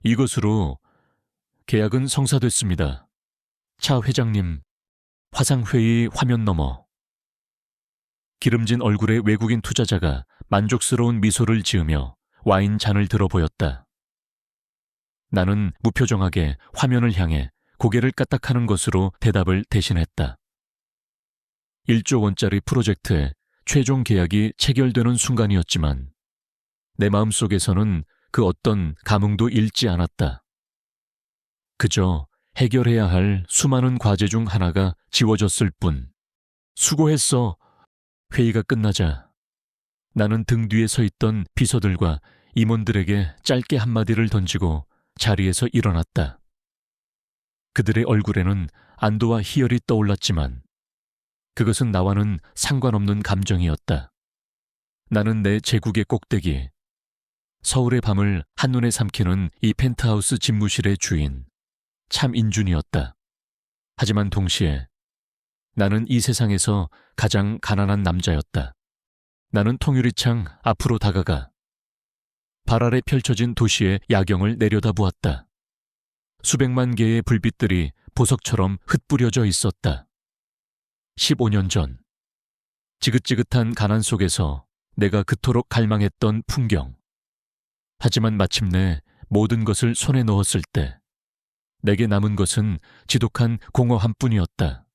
이것으로 계약은 성사됐습니다. 차 회장님, 화상회의 화면 너머. 기름진 얼굴의 외국인 투자자가 만족스러운 미소를 지으며 와인 잔을 들어 보였다. 나는 무표정하게 화면을 향해 고개를 까딱하는 것으로 대답을 대신했다. 1조 원짜리 프로젝트의 최종 계약이 체결되는 순간이었지만 내 마음속에서는 그 어떤 감흥도 잃지 않았다. 그저 해결해야 할 수많은 과제 중 하나가 지워졌을 뿐. 수고했어. 회의가 끝나자 나는 등 뒤에 서 있던 비서들과 임원들에게 짧게 한마디를 던지고 자리에서 일어났다. 그들의 얼굴에는 안도와 희열이 떠올랐지만 그것은 나와는 상관없는 감정이었다. 나는 내 제국의 꼭대기, 서울의 밤을 한눈에 삼키는 이 펜트하우스 집무실의 주인, 참 인준이었다. 하지만 동시에 나는 이 세상에서 가장 가난한 남자였다. 나는 통유리창 앞으로 다가가 발 아래 펼쳐진 도시의 야경을 내려다보았다. 수백만 개의 불빛들이 보석처럼 흩뿌려져 있었다. 15년 전, 지긋지긋한 가난 속에서 내가 그토록 갈망했던 풍경. 하지만 마침내 모든 것을 손에 넣었을 때 내게 남은 것은 지독한 공허함뿐이었다.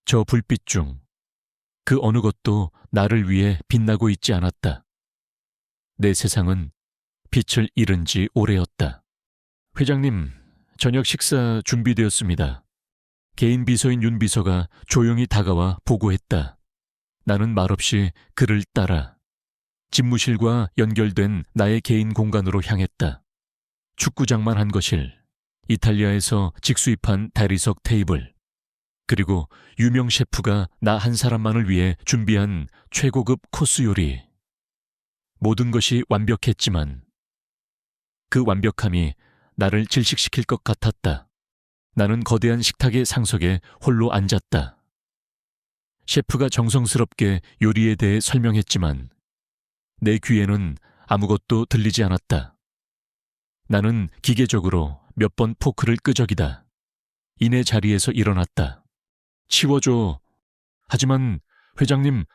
저 불빛 중 그 어느 것도 나를 위해 빛나고 있지 않았다. 내 세상은 빛을 잃은 지 오래였다. 회장님, 저녁 식사 준비되었습니다. 개인 비서인 윤 비서가 조용히 다가와 보고했다. 나는 말없이 그를 따라 집무실과 연결된 나의 개인 공간으로 향했다. 축구장만 한 거실, 이탈리아에서 직수입한 대리석 테이블, 그리고 유명 셰프가 나 한 사람만을 위해 준비한 최고급 코스 요리. 모든 것이 완벽했지만 그 완벽함이 나를 질식시킬 것 같았다. 나는 거대한 식탁의 상석에 홀로 앉았다. 셰프가 정성스럽게 요리에 대해 설명했지만 내 귀에는 아무것도 들리지 않았다. 나는 기계적으로 몇 번 포크를 끄적이다. 이내 자리에서 일어났다. 치워줘. 하지만 회장님,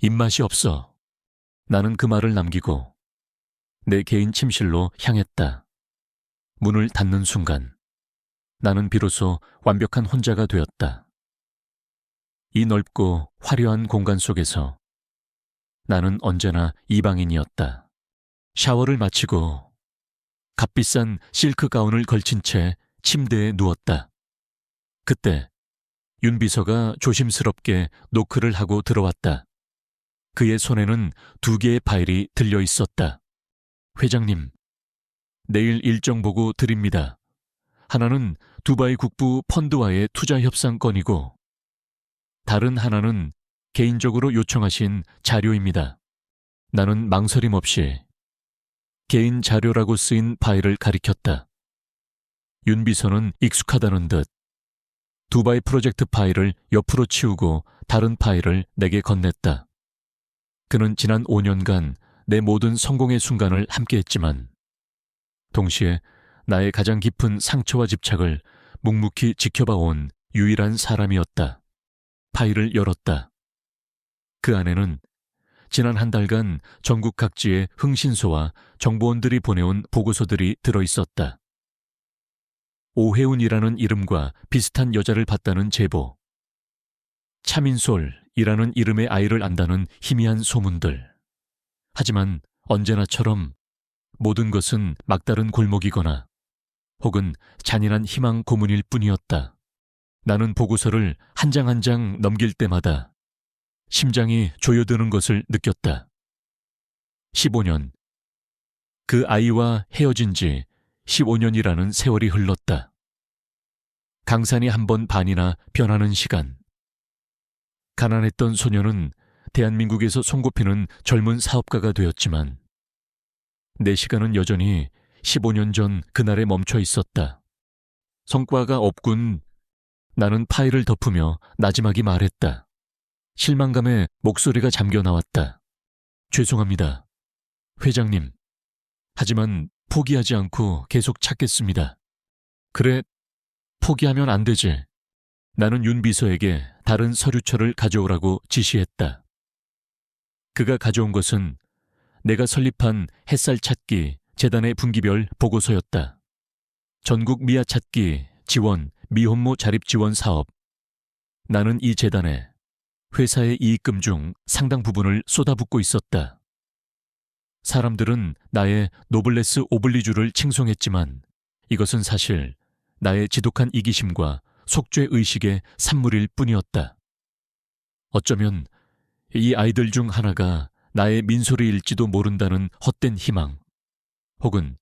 입맛이 없어. 나는 그 말을 남기고 내 개인 침실로 향했다. 문을 닫는 순간 나는 비로소 완벽한 혼자가 되었다. 이 넓고 화려한 공간 속에서 나는 언제나 이방인이었다. 샤워를 마치고 값비싼 실크 가운을 걸친 채 침대에 누웠다. 그때 윤 비서가 조심스럽게 노크를 하고 들어왔다. 그의 손에는 2개의 파일이 들려 있었다. 회장님, 내일 일정 보고 드립니다. 하나는 두바이 국부 펀드와의 투자 협상 건이고 다른 하나는 개인적으로 요청하신 자료입니다. 나는 망설임 없이 개인 자료라고 쓰인 파일을 가리켰다. 윤 비서는 익숙하다는 듯 두바이 프로젝트 파일을 옆으로 치우고 다른 파일을 내게 건넸다. 그는 지난 5년간 내 모든 성공의 순간을 함께했지만 동시에 나의 가장 깊은 상처와 집착을 묵묵히 지켜봐온 유일한 사람이었다. 파일을 열었다. 그 안에는 지난 한 달간 전국 각지의 흥신소와 정보원들이 보내온 보고서들이 들어있었다. 오혜운이라는 이름과 비슷한 여자를 봤다는 제보, 차민솔이라는 이름의 아이를 안다는 희미한 소문들. 하지만 언제나처럼 모든 것은 막다른 골목이거나 혹은 잔인한 희망 고문일 뿐이었다. 나는 보고서를 한 장 한 장 넘길 때마다 심장이 조여드는 것을 느꼈다. 15년. 그 아이와 헤어진 지 15년이라는 세월이 흘렀다. 강산이 한 번 반이나 변하는 시간. 가난했던 소녀는 대한민국에서 손꼽히는 젊은 사업가가 되었지만 내 시간은 여전히 15년 전 그날에 멈춰 있었다. 성과가 없군. 나는 파일을 덮으며 나지막이 말했다. 실망감에 목소리가 잠겨 나왔다. 죄송합니다. 회장님. 하지만 포기하지 않고 계속 찾겠습니다. 그래, 포기하면 안 되지. 나는 윤 비서에게 다른 서류처를 가져오라고 지시했다. 그가 가져온 것은 내가 설립한 햇살 찾기 재단의 분기별 보고서였다. 전국 미아 찾기 지원 미혼모 자립 지원 사업. 나는 이 재단에 회사의 이익금 중 상당 부분을 쏟아붓고 있었다. 사람들은 나의 노블레스 오블리주를 칭송했지만 이것은 사실 나의 지독한 이기심과 속죄의식의 산물일 뿐이었다. 어쩌면 이 아이들 중 하나가 나의 민소리일지도 모른다는 헛된 희망, 혹은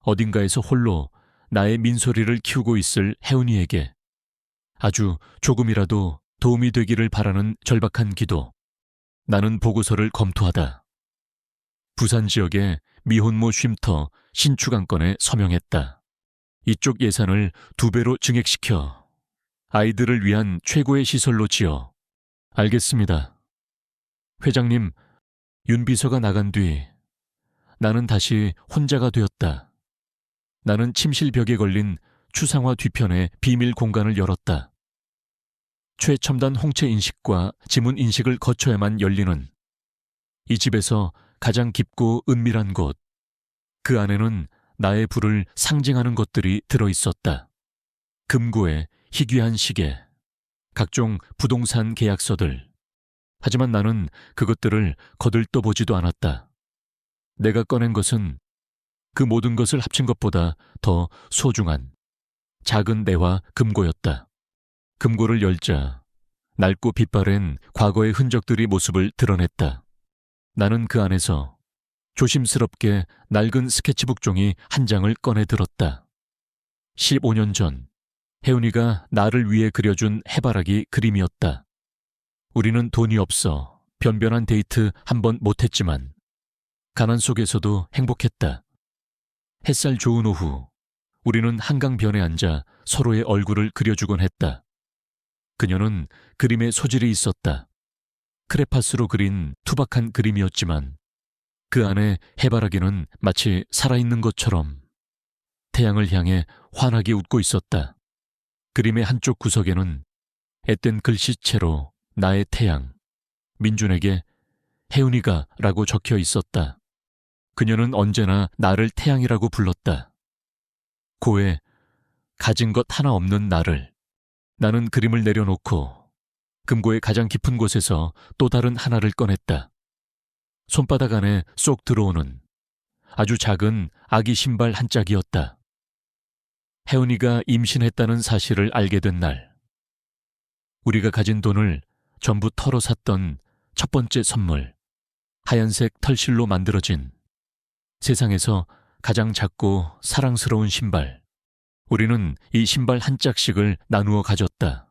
어딘가에서 홀로 나의 민소리를 키우고 있을 혜은이에게 아주 조금이라도 도움이 되기를 바라는 절박한 기도. 나는 보고서를 검토하다 부산 지역의 미혼모 쉼터 신축 안건에 서명했다. 이쪽 예산을 2배로 증액시켜 아이들을 위한 최고의 시설로 지어. 알겠습니다. 회장님, 윤 비서가 나간 뒤 나는 다시 혼자가 되었다. 나는 침실 벽에 걸린 추상화 뒤편의 비밀 공간을 열었다. 최첨단 홍채 인식과 지문 인식을 거쳐야만 열리는 이 집에서 가장 깊고 은밀한 곳. 그 안에는 나의 부를 상징하는 것들이 들어있었다. 금고에 희귀한 시계, 각종 부동산 계약서들. 하지만 나는 그것들을 거들떠보지도 않았다. 내가 꺼낸 것은 그 모든 것을 합친 것보다 더 소중한 작은 내화 금고였다. 금고를 열자 낡고 빛바랜 과거의 흔적들이 모습을 드러냈다. 나는 그 안에서 조심스럽게 낡은 스케치북 종이 한 장을 꺼내 들었다. 15년 전 혜은이가 나를 위해 그려준 해바라기 그림이었다. 우리는 돈이 없어 변변한 데이트 한 번 못했지만 가난 속에서도 행복했다. 햇살 좋은 오후 우리는 한강변에 앉아 서로의 얼굴을 그려주곤 했다. 그녀는 그림에 소질이 있었다. 크레파스로 그린 투박한 그림이었지만 그 안에 해바라기는 마치 살아있는 것처럼 태양을 향해 환하게 웃고 있었다. 그림의 한쪽 구석에는 앳된 글씨체로 나의 태양, 민준에게 혜은이가 라고 적혀 있었다. 그녀는 언제나 나를 태양이라고 불렀다. 고에 가진 것 하나 없는 나를. 나는 그림을 내려놓고 금고의 가장 깊은 곳에서 또 다른 하나를 꺼냈다. 손바닥 안에 쏙 들어오는 아주 작은 아기 신발 한 짝이었다. 혜은이가 임신했다는 사실을 알게 된 날, 우리가 가진 돈을 전부 털어 샀던 첫 번째 선물, 하얀색 털실로 만들어진 세상에서 가장 작고 사랑스러운 신발. 우리는 이 신발 한 짝씩을 나누어 가졌다.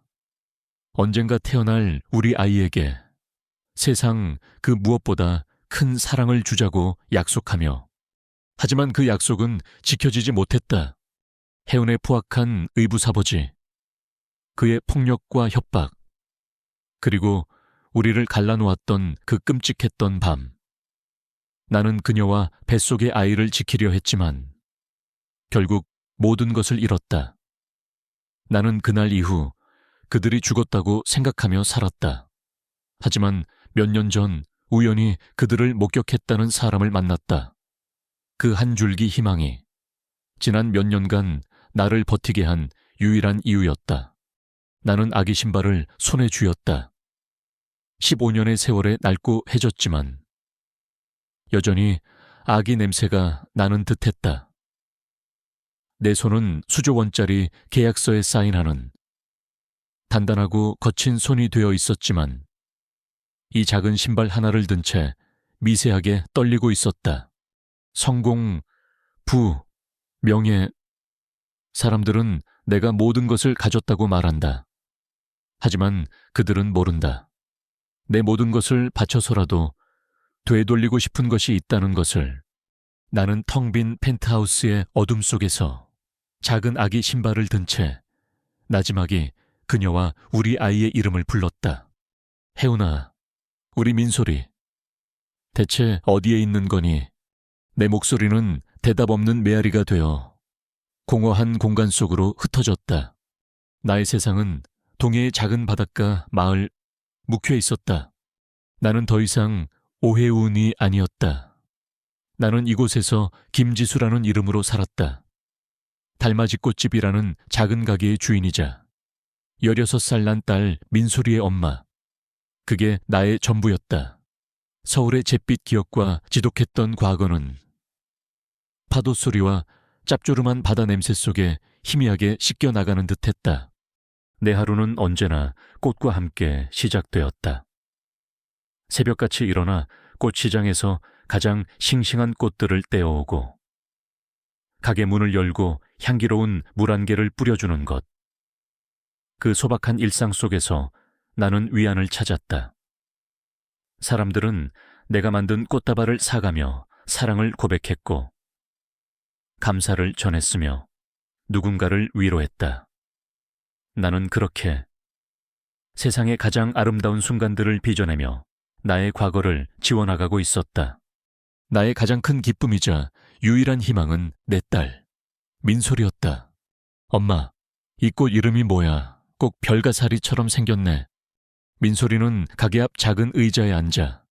언젠가 태어날 우리 아이에게 세상 그 무엇보다 큰 사랑을 주자고 약속하며, 하지만 그 약속은 지켜지지 못했다. 혜은의 포악한 의부사버지, 그의 폭력과 협박, 그리고 우리를 갈라놓았던 그 끔찍했던 밤. 나는 그녀와 뱃속의 아이를 지키려 했지만 결국 모든 것을 잃었다. 나는 그날 이후 그들이 죽었다고 생각하며 살았다. 하지만 몇 년 전 우연히 그들을 목격했다는 사람을 만났다. 그 한 줄기 희망이 지난 몇 년간 나를 버티게 한 유일한 이유였다. 나는 아기 신발을 손에 쥐었다. 15년의 세월에 낡고 해졌지만 여전히 아기 냄새가 나는 듯했다. 내 손은 수조 원짜리 계약서에 사인하는 단단하고 거친 손이 되어 있었지만 이 작은 신발 하나를 든 채 미세하게 떨리고 있었다. 성공, 부, 명예. 사람들은 내가 모든 것을 가졌다고 말한다. 하지만 그들은 모른다. 내 모든 것을 바쳐서라도 되돌리고 싶은 것이 있다는 것을. 나는 텅 빈 펜트하우스의 어둠 속에서 작은 아기 신발을 든 채 나지막이 그녀와 우리 아이의 이름을 불렀다. 혜은아, 우리 민소리. 대체 어디에 있는 거니? 내 목소리는 대답 없는 메아리가 되어 공허한 공간 속으로 흩어졌다. 나의 세상은 동해의 작은 바닷가 마을 묵혀 있었다. 나는 더 이상 오해운이 아니었다. 나는 이곳에서 김지수라는 이름으로 살았다. 달맞이 꽃집이라는 작은 가게의 주인이자 16살 난 딸 민소리의 엄마. 그게 나의 전부였다. 서울의 잿빛 기억과 지독했던 과거는 파도 소리와 짭조름한 바다 냄새 속에 희미하게 씻겨나가는 듯했다. 내 하루는 언제나 꽃과 함께 시작되었다. 새벽같이 일어나 꽃시장에서 가장 싱싱한 꽃들을 떼어오고 가게 문을 열고 향기로운 물 한 개를 뿌려주는 것. 그 소박한 일상 속에서 나는 위안을 찾았다. 사람들은 내가 만든 꽃다발을 사가며 사랑을 고백했고 감사를 전했으며 누군가를 위로했다. 나는 그렇게 세상의 가장 아름다운 순간들을 빚어내며 나의 과거를 지워나가고 있었다. 나의 가장 큰 기쁨이자 유일한 희망은 내 딸, 민소리였다. 엄마, 이 꽃 이름이 뭐야? 꼭 별가사리처럼 생겼네. 민소리는 가게 앞 작은 의자에 앉아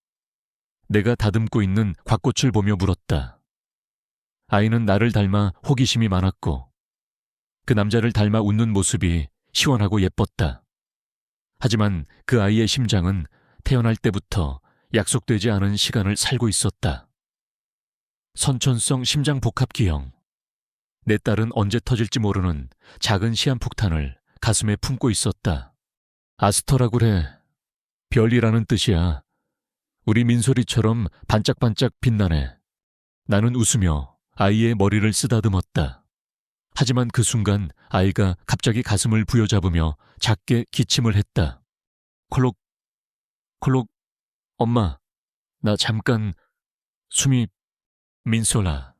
내가 다듬고 있는 곽꽃을 보며 물었다. 아이는 나를 닮아 호기심이 많았고 그 남자를 닮아 웃는 모습이 시원하고 예뻤다. 하지만 그 아이의 심장은 태어날 때부터 약속되지 않은 시간을 살고 있었다. 선천성 심장복합기형. 내 딸은 언제 터질지 모르는 작은 시한폭탄을 가슴에 품고 있었다. 아스터라고 그래. 별이라는 뜻이야. 우리 민소리처럼 반짝반짝 빛나네. 나는 웃으며 아이의 머리를 쓰다듬었다. 하지만 그 순간 아이가 갑자기 가슴을 부여잡으며 작게 기침을 했다. 콜록, 콜록, 엄마, 나 잠깐 숨이... 민소라.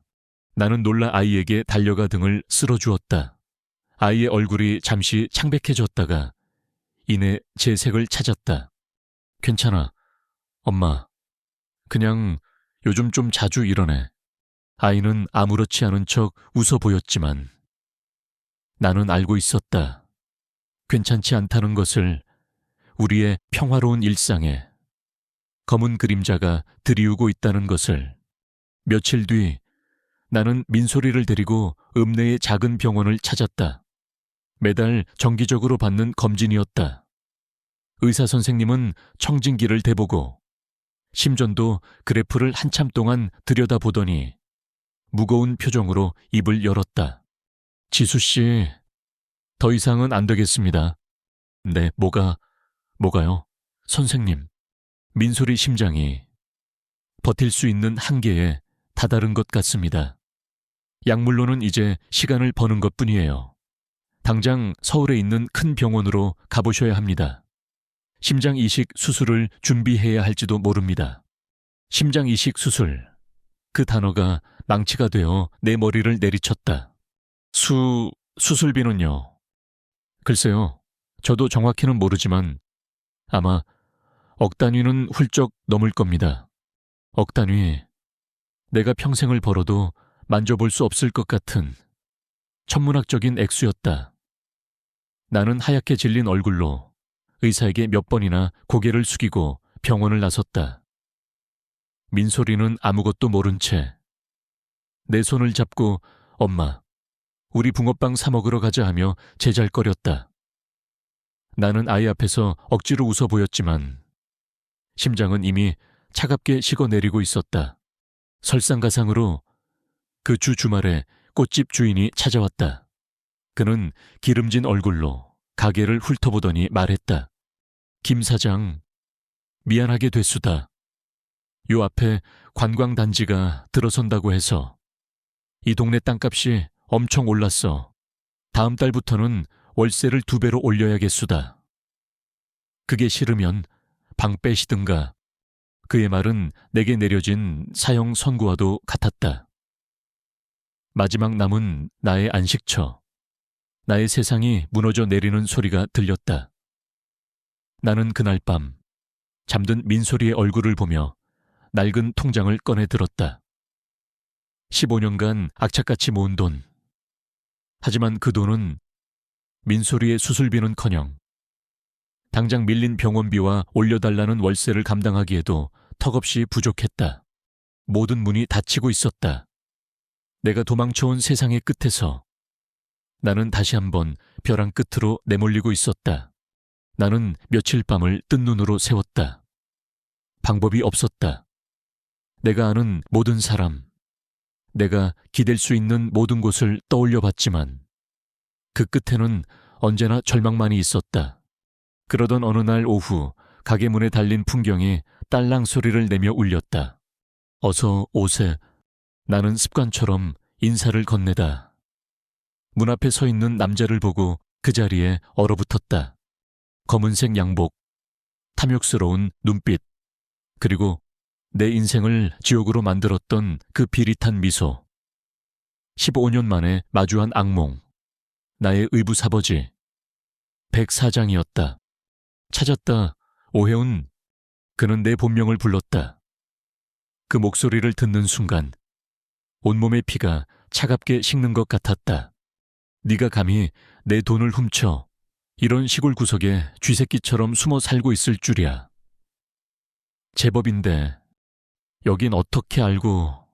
나는 놀라 아이에게 달려가 등을 쓸어주었다. 아이의 얼굴이 잠시 창백해졌다가 이내 제 색을 찾았다. 괜찮아, 엄마. 그냥 요즘 좀 자주 이러네. 아이는 아무렇지 않은 척 웃어 보였지만 나는 알고 있었다. 괜찮지 않다는 것을. 우리의 평화로운 일상에 검은 그림자가 들이우고 있다는 것을. 며칠 뒤 나는 민소리를 데리고 읍내의 작은 병원을 찾았다. 매달 정기적으로 받는 검진이었다. 의사 선생님은 청진기를 대보고 심전도 그래프를 한참 동안 들여다보더니 무거운 표정으로 입을 열었다. 지수 씨, 더 이상은 안 되겠습니다. 네, 뭐가요? 선생님, 민소리 심장이 버틸 수 있는 한계에 다다른 것 같습니다. 약물로는 이제 시간을 버는 것뿐이에요. 당장 서울에 있는 큰 병원으로 가보셔야 합니다. 심장 이식 수술을 준비해야 할지도 모릅니다. 심장 이식 수술. 그 단어가 망치가 되어 내 머리를 내리쳤다. 수술비는요? 글쎄요. 저도 정확히는 모르지만 아마 억 단위는 훌쩍 넘을 겁니다. 억 단위. 내가 평생을 벌어도 만져볼 수 없을 것 같은 천문학적인 액수였다. 나는 하얗게 질린 얼굴로 의사에게 몇 번이나 고개를 숙이고 병원을 나섰다. 민소리는 아무것도 모른 채 내 손을 잡고 엄마, 우리 붕어빵 사 먹으러 가자 하며 제잘거렸다. 나는 아이 앞에서 억지로 웃어 보였지만 심장은 이미 차갑게 식어내리고 있었다. 설상가상으로 그 주말에 꽃집 주인이 찾아왔다. 그는 기름진 얼굴로 가게를 훑어보더니 말했다. 김 사장, 미안하게 됐수다. 요 앞에 관광단지가 들어선다고 해서 이 동네 땅값이 엄청 올랐어. 다음 달부터는 월세를 2배로 올려야겠수다. 그게 싫으면 방 빼시든가. 그의 말은 내게 내려진 사형 선고와도 같았다. 마지막 남은 나의 안식처. 나의 세상이 무너져 내리는 소리가 들렸다. 나는 그날 밤 잠든 민소리의 얼굴을 보며 낡은 통장을 꺼내 들었다. 15년간 악착같이 모은 돈. 하지만 그 돈은 민소리의 수술비는커녕 당장 밀린 병원비와 올려달라는 월세를 감당하기에도 턱없이 부족했다. 모든 문이 닫히고 있었다. 내가 도망쳐온 세상의 끝에서 나는 다시 한번 벼랑 끝으로 내몰리고 있었다. 나는 며칠 밤을 뜬 눈으로 세웠다. 방법이 없었다. 내가 아는 모든 사람, 내가 기댈 수 있는 모든 곳을 떠올려 봤지만 그 끝에는 언제나 절망만이 있었다. 그러던 어느 날 오후 가게 문에 달린 풍경이 딸랑 소리를 내며 울렸다. 어서 오세. 나는 습관처럼 인사를 건네다. 문 앞에 서 있는 남자를 보고 그 자리에 얼어붙었다. 검은색 양복, 탐욕스러운 눈빛, 그리고 내 인생을 지옥으로 만들었던 그 비릿한 미소. 15년 만에 마주한 악몽, 나의 의붓아버지, 백 사장이었다. 찾았다, 오해운. 그는 내 본명을 불렀다. 그 목소리를 듣는 순간 온몸의 피가 차갑게 식는 것 같았다. 네가 감히 내 돈을 훔쳐 이런 시골 구석에 쥐새끼처럼 숨어 살고 있을 줄이야. 제법인데 여긴 어떻게 알고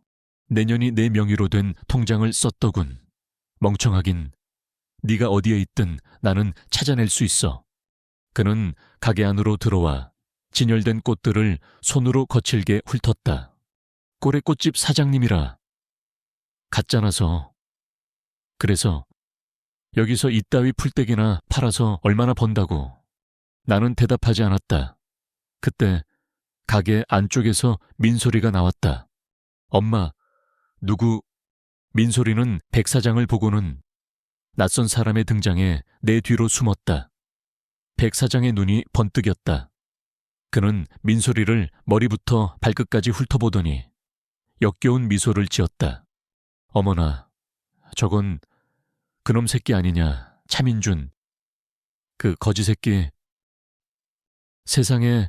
내년이 내 명의로 된 통장을 썼더군. 멍청하긴. 네가 어디에 있든 나는 찾아낼 수 있어. 그는 가게 안으로 들어와 진열된 꽃들을 손으로 거칠게 훑었다. 꼴의 꽃집 사장님이라. 가짜나서. 그래서 여기서 이따위 풀떼기나 팔아서 얼마나 번다고. 나는 대답하지 않았다. 그때 가게 안쪽에서 민소리가 나왔다. 엄마, 누구? 민소리는 백 사장을 보고는 낯선 사람의 등장에 내 뒤로 숨었다. 백 사장의 눈이 번뜩였다. 그는 민소리를 머리부터 발끝까지 훑어보더니 역겨운 미소를 지었다. 어머나, 저건 그놈 새끼 아니냐, 차민준. 그 거지 새끼. 세상에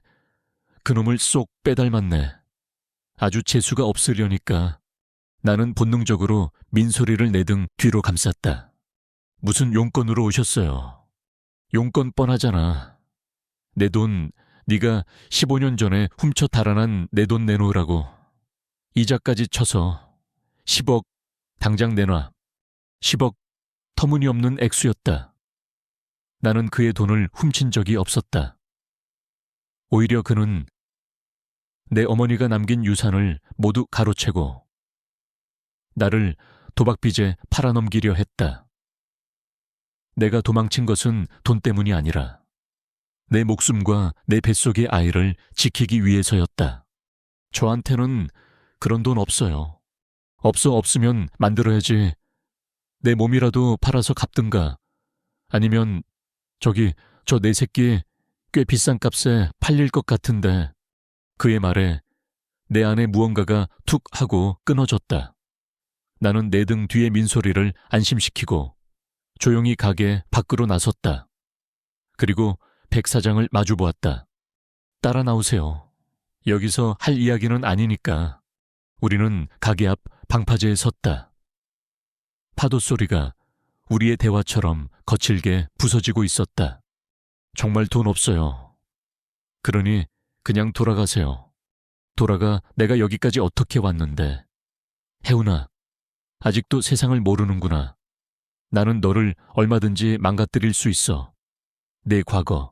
그놈을 쏙 빼닮았네. 아주 재수가 없으려니까 나는 본능적으로 민소리를 내 등 뒤로 감쌌다. 무슨 용건으로 오셨어요? 용건 뻔하잖아. 내 돈, 네가 15년 전에 훔쳐 달아난 내 돈 내놓으라고. 이자까지 쳐서 10억 당장 내놔. 10억 터무니없는 액수였다. 나는 그의 돈을 훔친 적이 없었다. 오히려 그는 내 어머니가 남긴 유산을 모두 가로채고 나를 도박빚에 팔아넘기려 했다. 내가 도망친 것은 돈 때문이 아니라 내 목숨과 내 뱃속의 아이를 지키기 위해서였다. 저한테는 그런 돈 없어요. 없으면 만들어야지. 내 몸이라도 팔아서 갚든가. 아니면 저 내 새끼 꽤 비싼 값에 팔릴 것 같은데. 그의 말에 내 안에 무언가가 툭 하고 끊어졌다. 나는 내 등 뒤의 민소리를 안심시키고 조용히 가게 밖으로 나섰다. 그리고 백 사장을 마주보았다. 따라 나오세요. 여기서 할 이야기는 아니니까. 우리는 가게 앞 방파제에 섰다. 파도 소리가 우리의 대화처럼 거칠게 부서지고 있었다. 정말 돈 없어요. 그러니 그냥 돌아가세요. 돌아가. 내가 여기까지 어떻게 왔는데. 혜훈아, 아직도 세상을 모르는구나. 나는 너를 얼마든지 망가뜨릴 수 있어. 내 과거,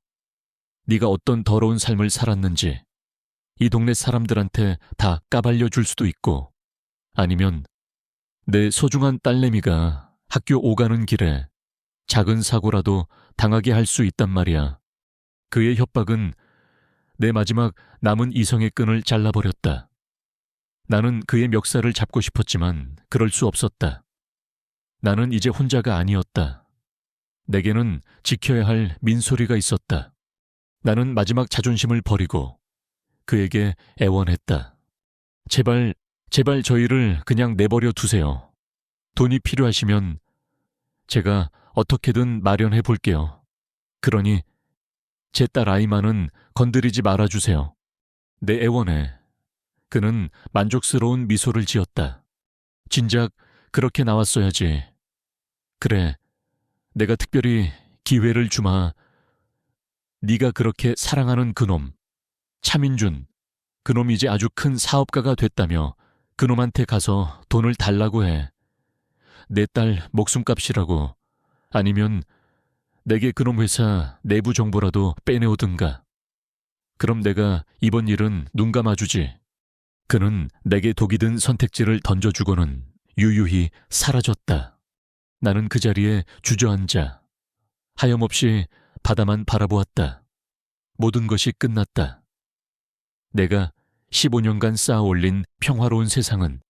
네가 어떤 더러운 삶을 살았는지 이 동네 사람들한테 다 까발려 줄 수도 있고, 아니면 내 소중한 딸내미가 학교 오가는 길에 작은 사고라도 당하게 할 수 있단 말이야. 그의 협박은 내 마지막 남은 이성의 끈을 잘라버렸다. 나는 그의 멱살을 잡고 싶었지만 그럴 수 없었다. 나는 이제 혼자가 아니었다. 내게는 지켜야 할 민소리가 있었다. 나는 마지막 자존심을 버리고 그에게 애원했다. 제발 저희를 그냥 내버려 두세요. 돈이 필요하시면 제가 어떻게든 마련해 볼게요. 그러니 제 딸 아이만은 건드리지 말아주세요. 내 애원에. 그는 만족스러운 미소를 지었다. 진작 그렇게 나왔어야지. 그래, 내가 특별히 기회를 주마. 네가 그렇게 사랑하는 그놈, 차민준, 그놈이 이제 아주 큰 사업가가 됐다며 그놈한테 가서 돈을 달라고 해. 내 딸 목숨값이라고. 아니면 내게 그놈 회사 내부 정보라도 빼내오든가. 그럼 내가 이번 일은 눈 감아주지. 그는 내게 독이 든 선택지를 던져주고는 유유히 사라졌다. 나는 그 자리에 주저앉아 하염없이 바다만 바라보았다. 모든 것이 끝났다. 내가 15년간 쌓아 올린 평화로운 세상은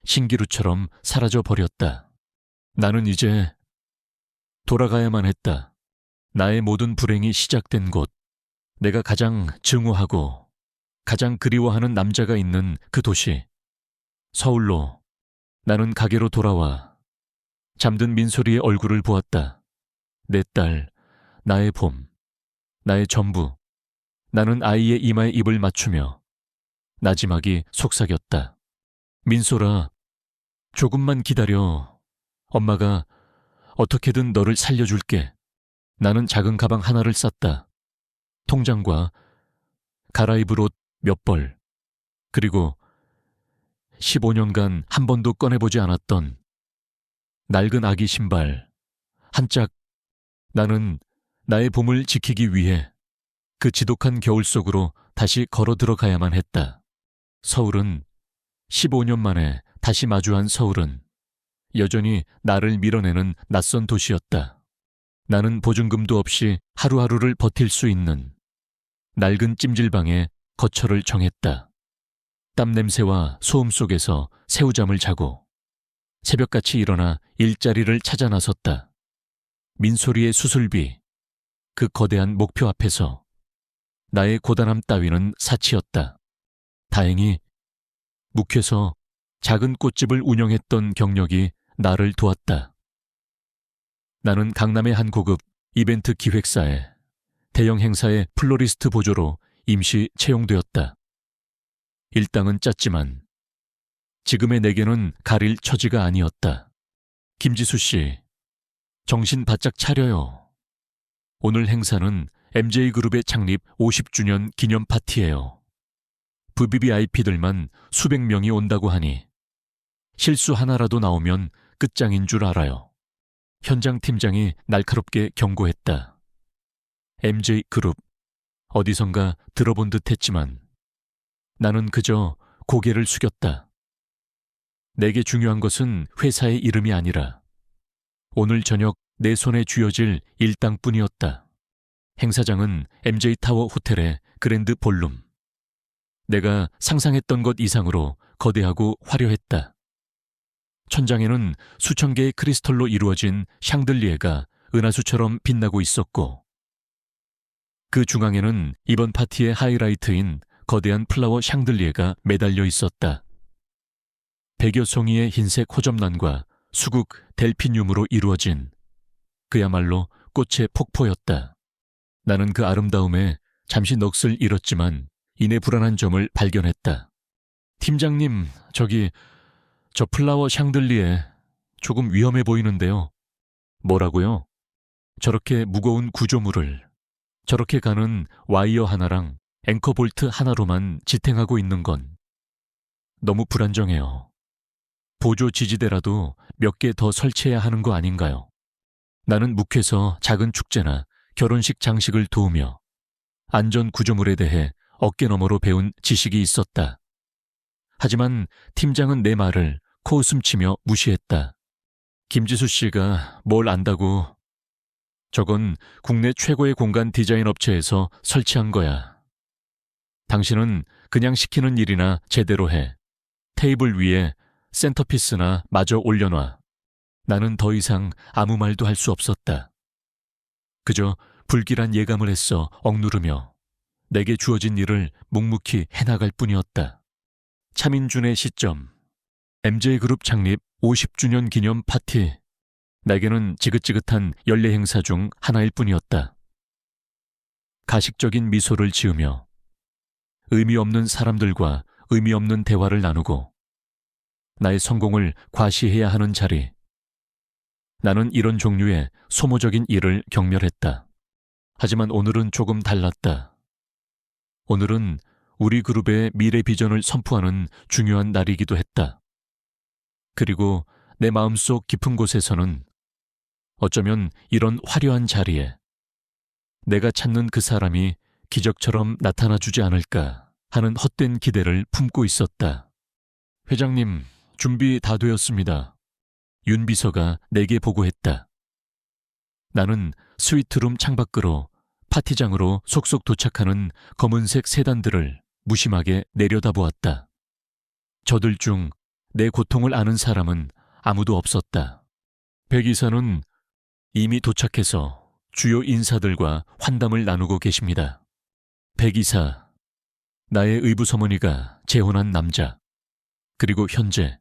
신기루처럼 사라져 버렸다. 나는 이제 돌아가야만 했다. 나의 모든 불행이 시작된 곳, 내가 가장 증오하고 가장 그리워하는 남자가 있는 그 도시, 서울로. 나는 가게로 돌아와 잠든 민소리의 얼굴을 보았다. 내 딸, 나의 봄, 나의 전부. 나는 아이의 이마에 입을 맞추며 나지막이 속삭였다. 민소라, 조금만 기다려. 엄마가 어떻게든 너를 살려줄게. 나는 작은 가방 하나를 쌌다. 통장과 갈아입을 옷 몇 벌, 그리고 15년간 한 번도 꺼내보지 않았던 낡은 아기 신발 한 짝. 나는 나의 봄을 지키기 위해 그 지독한 겨울 속으로 다시 걸어 들어가야만 했다. 서울은 15년 만에 다시 마주한 서울은 여전히 나를 밀어내는 낯선 도시였다. 나는 보증금도 없이 하루하루를 버틸 수 있는 낡은 찜질방에 거처를 정했다. 땀 냄새와 소음 속에서 새우잠을 자고 새벽같이 일어나 일자리를 찾아 나섰다. 민소리의 수술비, 그 거대한 목표 앞에서 나의 고단함 따위는 사치였다. 다행히 묵혀서 작은 꽃집을 운영했던 경력이 나를 도왔다. 나는 강남의 한 고급 이벤트 기획사에 대형 행사의 플로리스트 보조로 임시 채용되었다. 일당은 짰지만 지금의 내게는 가릴 처지가 아니었다. 김지수 씨, 정신 바짝 차려요. 오늘 행사는 MJ그룹의 창립 50주년 기념 파티예요. VVIP들만 수백 명이 온다고 하니 실수 하나라도 나오면 끝장인 줄 알아요. 현장 팀장이 날카롭게 경고했다. MJ그룹, 어디선가 들어본 듯 했지만 나는 그저 고개를 숙였다. 내게 중요한 것은 회사의 이름이 아니라 오늘 저녁 내 손에 쥐어질 일당뿐이었다. 행사장은 MJ타워 호텔의 그랜드 볼룸. 내가 상상했던 것 이상으로 거대하고 화려했다. 천장에는 수천 개의 크리스털로 이루어진 샹들리에가 은하수처럼 빛나고 있었고 그 중앙에는 이번 파티의 하이라이트인 거대한 플라워 샹들리에가 매달려 있었다. 100여 송이의 흰색 호접란과 수국 델피늄으로 이루어진 그야말로 꽃의 폭포였다. 나는 그 아름다움에 잠시 넋을 잃었지만 이내 불안한 점을 발견했다. 팀장님, 저 플라워 샹들리에 조금 위험해 보이는데요. 뭐라고요? 저렇게 무거운 구조물을 저렇게 가는 와이어 하나랑 앵커 볼트 하나로만 지탱하고 있는 건 너무 불안정해요. 보조 지지대라도 몇 개 더 설치해야 하는 거 아닌가요? 나는 묵혀서 작은 축제나 결혼식 장식을 도우며 안전 구조물에 대해 어깨너머로 배운 지식이 있었다. 하지만 팀장은 내 말을 코웃음치며 무시했다. 김지수 씨가 뭘 안다고. 저건 국내 최고의 공간 디자인 업체에서 설치한 거야. 당신은 그냥 시키는 일이나 제대로 해. 테이블 위에 센터피스나 마저 올려놔. 나는 더 이상 아무 말도 할 수 없었다. 그저 불길한 예감을 애써 억누르며 내게 주어진 일을 묵묵히 해나갈 뿐이었다. 차민준의 시점, MJ그룹 창립 50주년 기념 파티. 내게는 지긋지긋한 연례 행사 중 하나일 뿐이었다. 가식적인 미소를 지으며 의미 없는 사람들과 의미 없는 대화를 나누고 나의 성공을 과시해야 하는 자리. 나는 이런 종류의 소모적인 일을 경멸했다. 하지만 오늘은 조금 달랐다. 오늘은 우리 그룹의 미래 비전을 선포하는 중요한 날이기도 했다. 그리고 내 마음속 깊은 곳에서는 어쩌면 이런 화려한 자리에 내가 찾는 그 사람이 기적처럼 나타나주지 않을까 하는 헛된 기대를 품고 있었다. 회장님, 준비 다 되었습니다. 윤 비서가 내게 보고했다. 나는 스위트룸 창밖으로 파티장으로 속속 도착하는 검은색 세단들을 무심하게 내려다보았다. 저들 중 내 고통을 아는 사람은 아무도 없었다. 백 이사는 이미 도착해서 주요 인사들과 환담을 나누고 계십니다. 백 이사, 나의 의부서머니가 재혼한 남자, 그리고 현재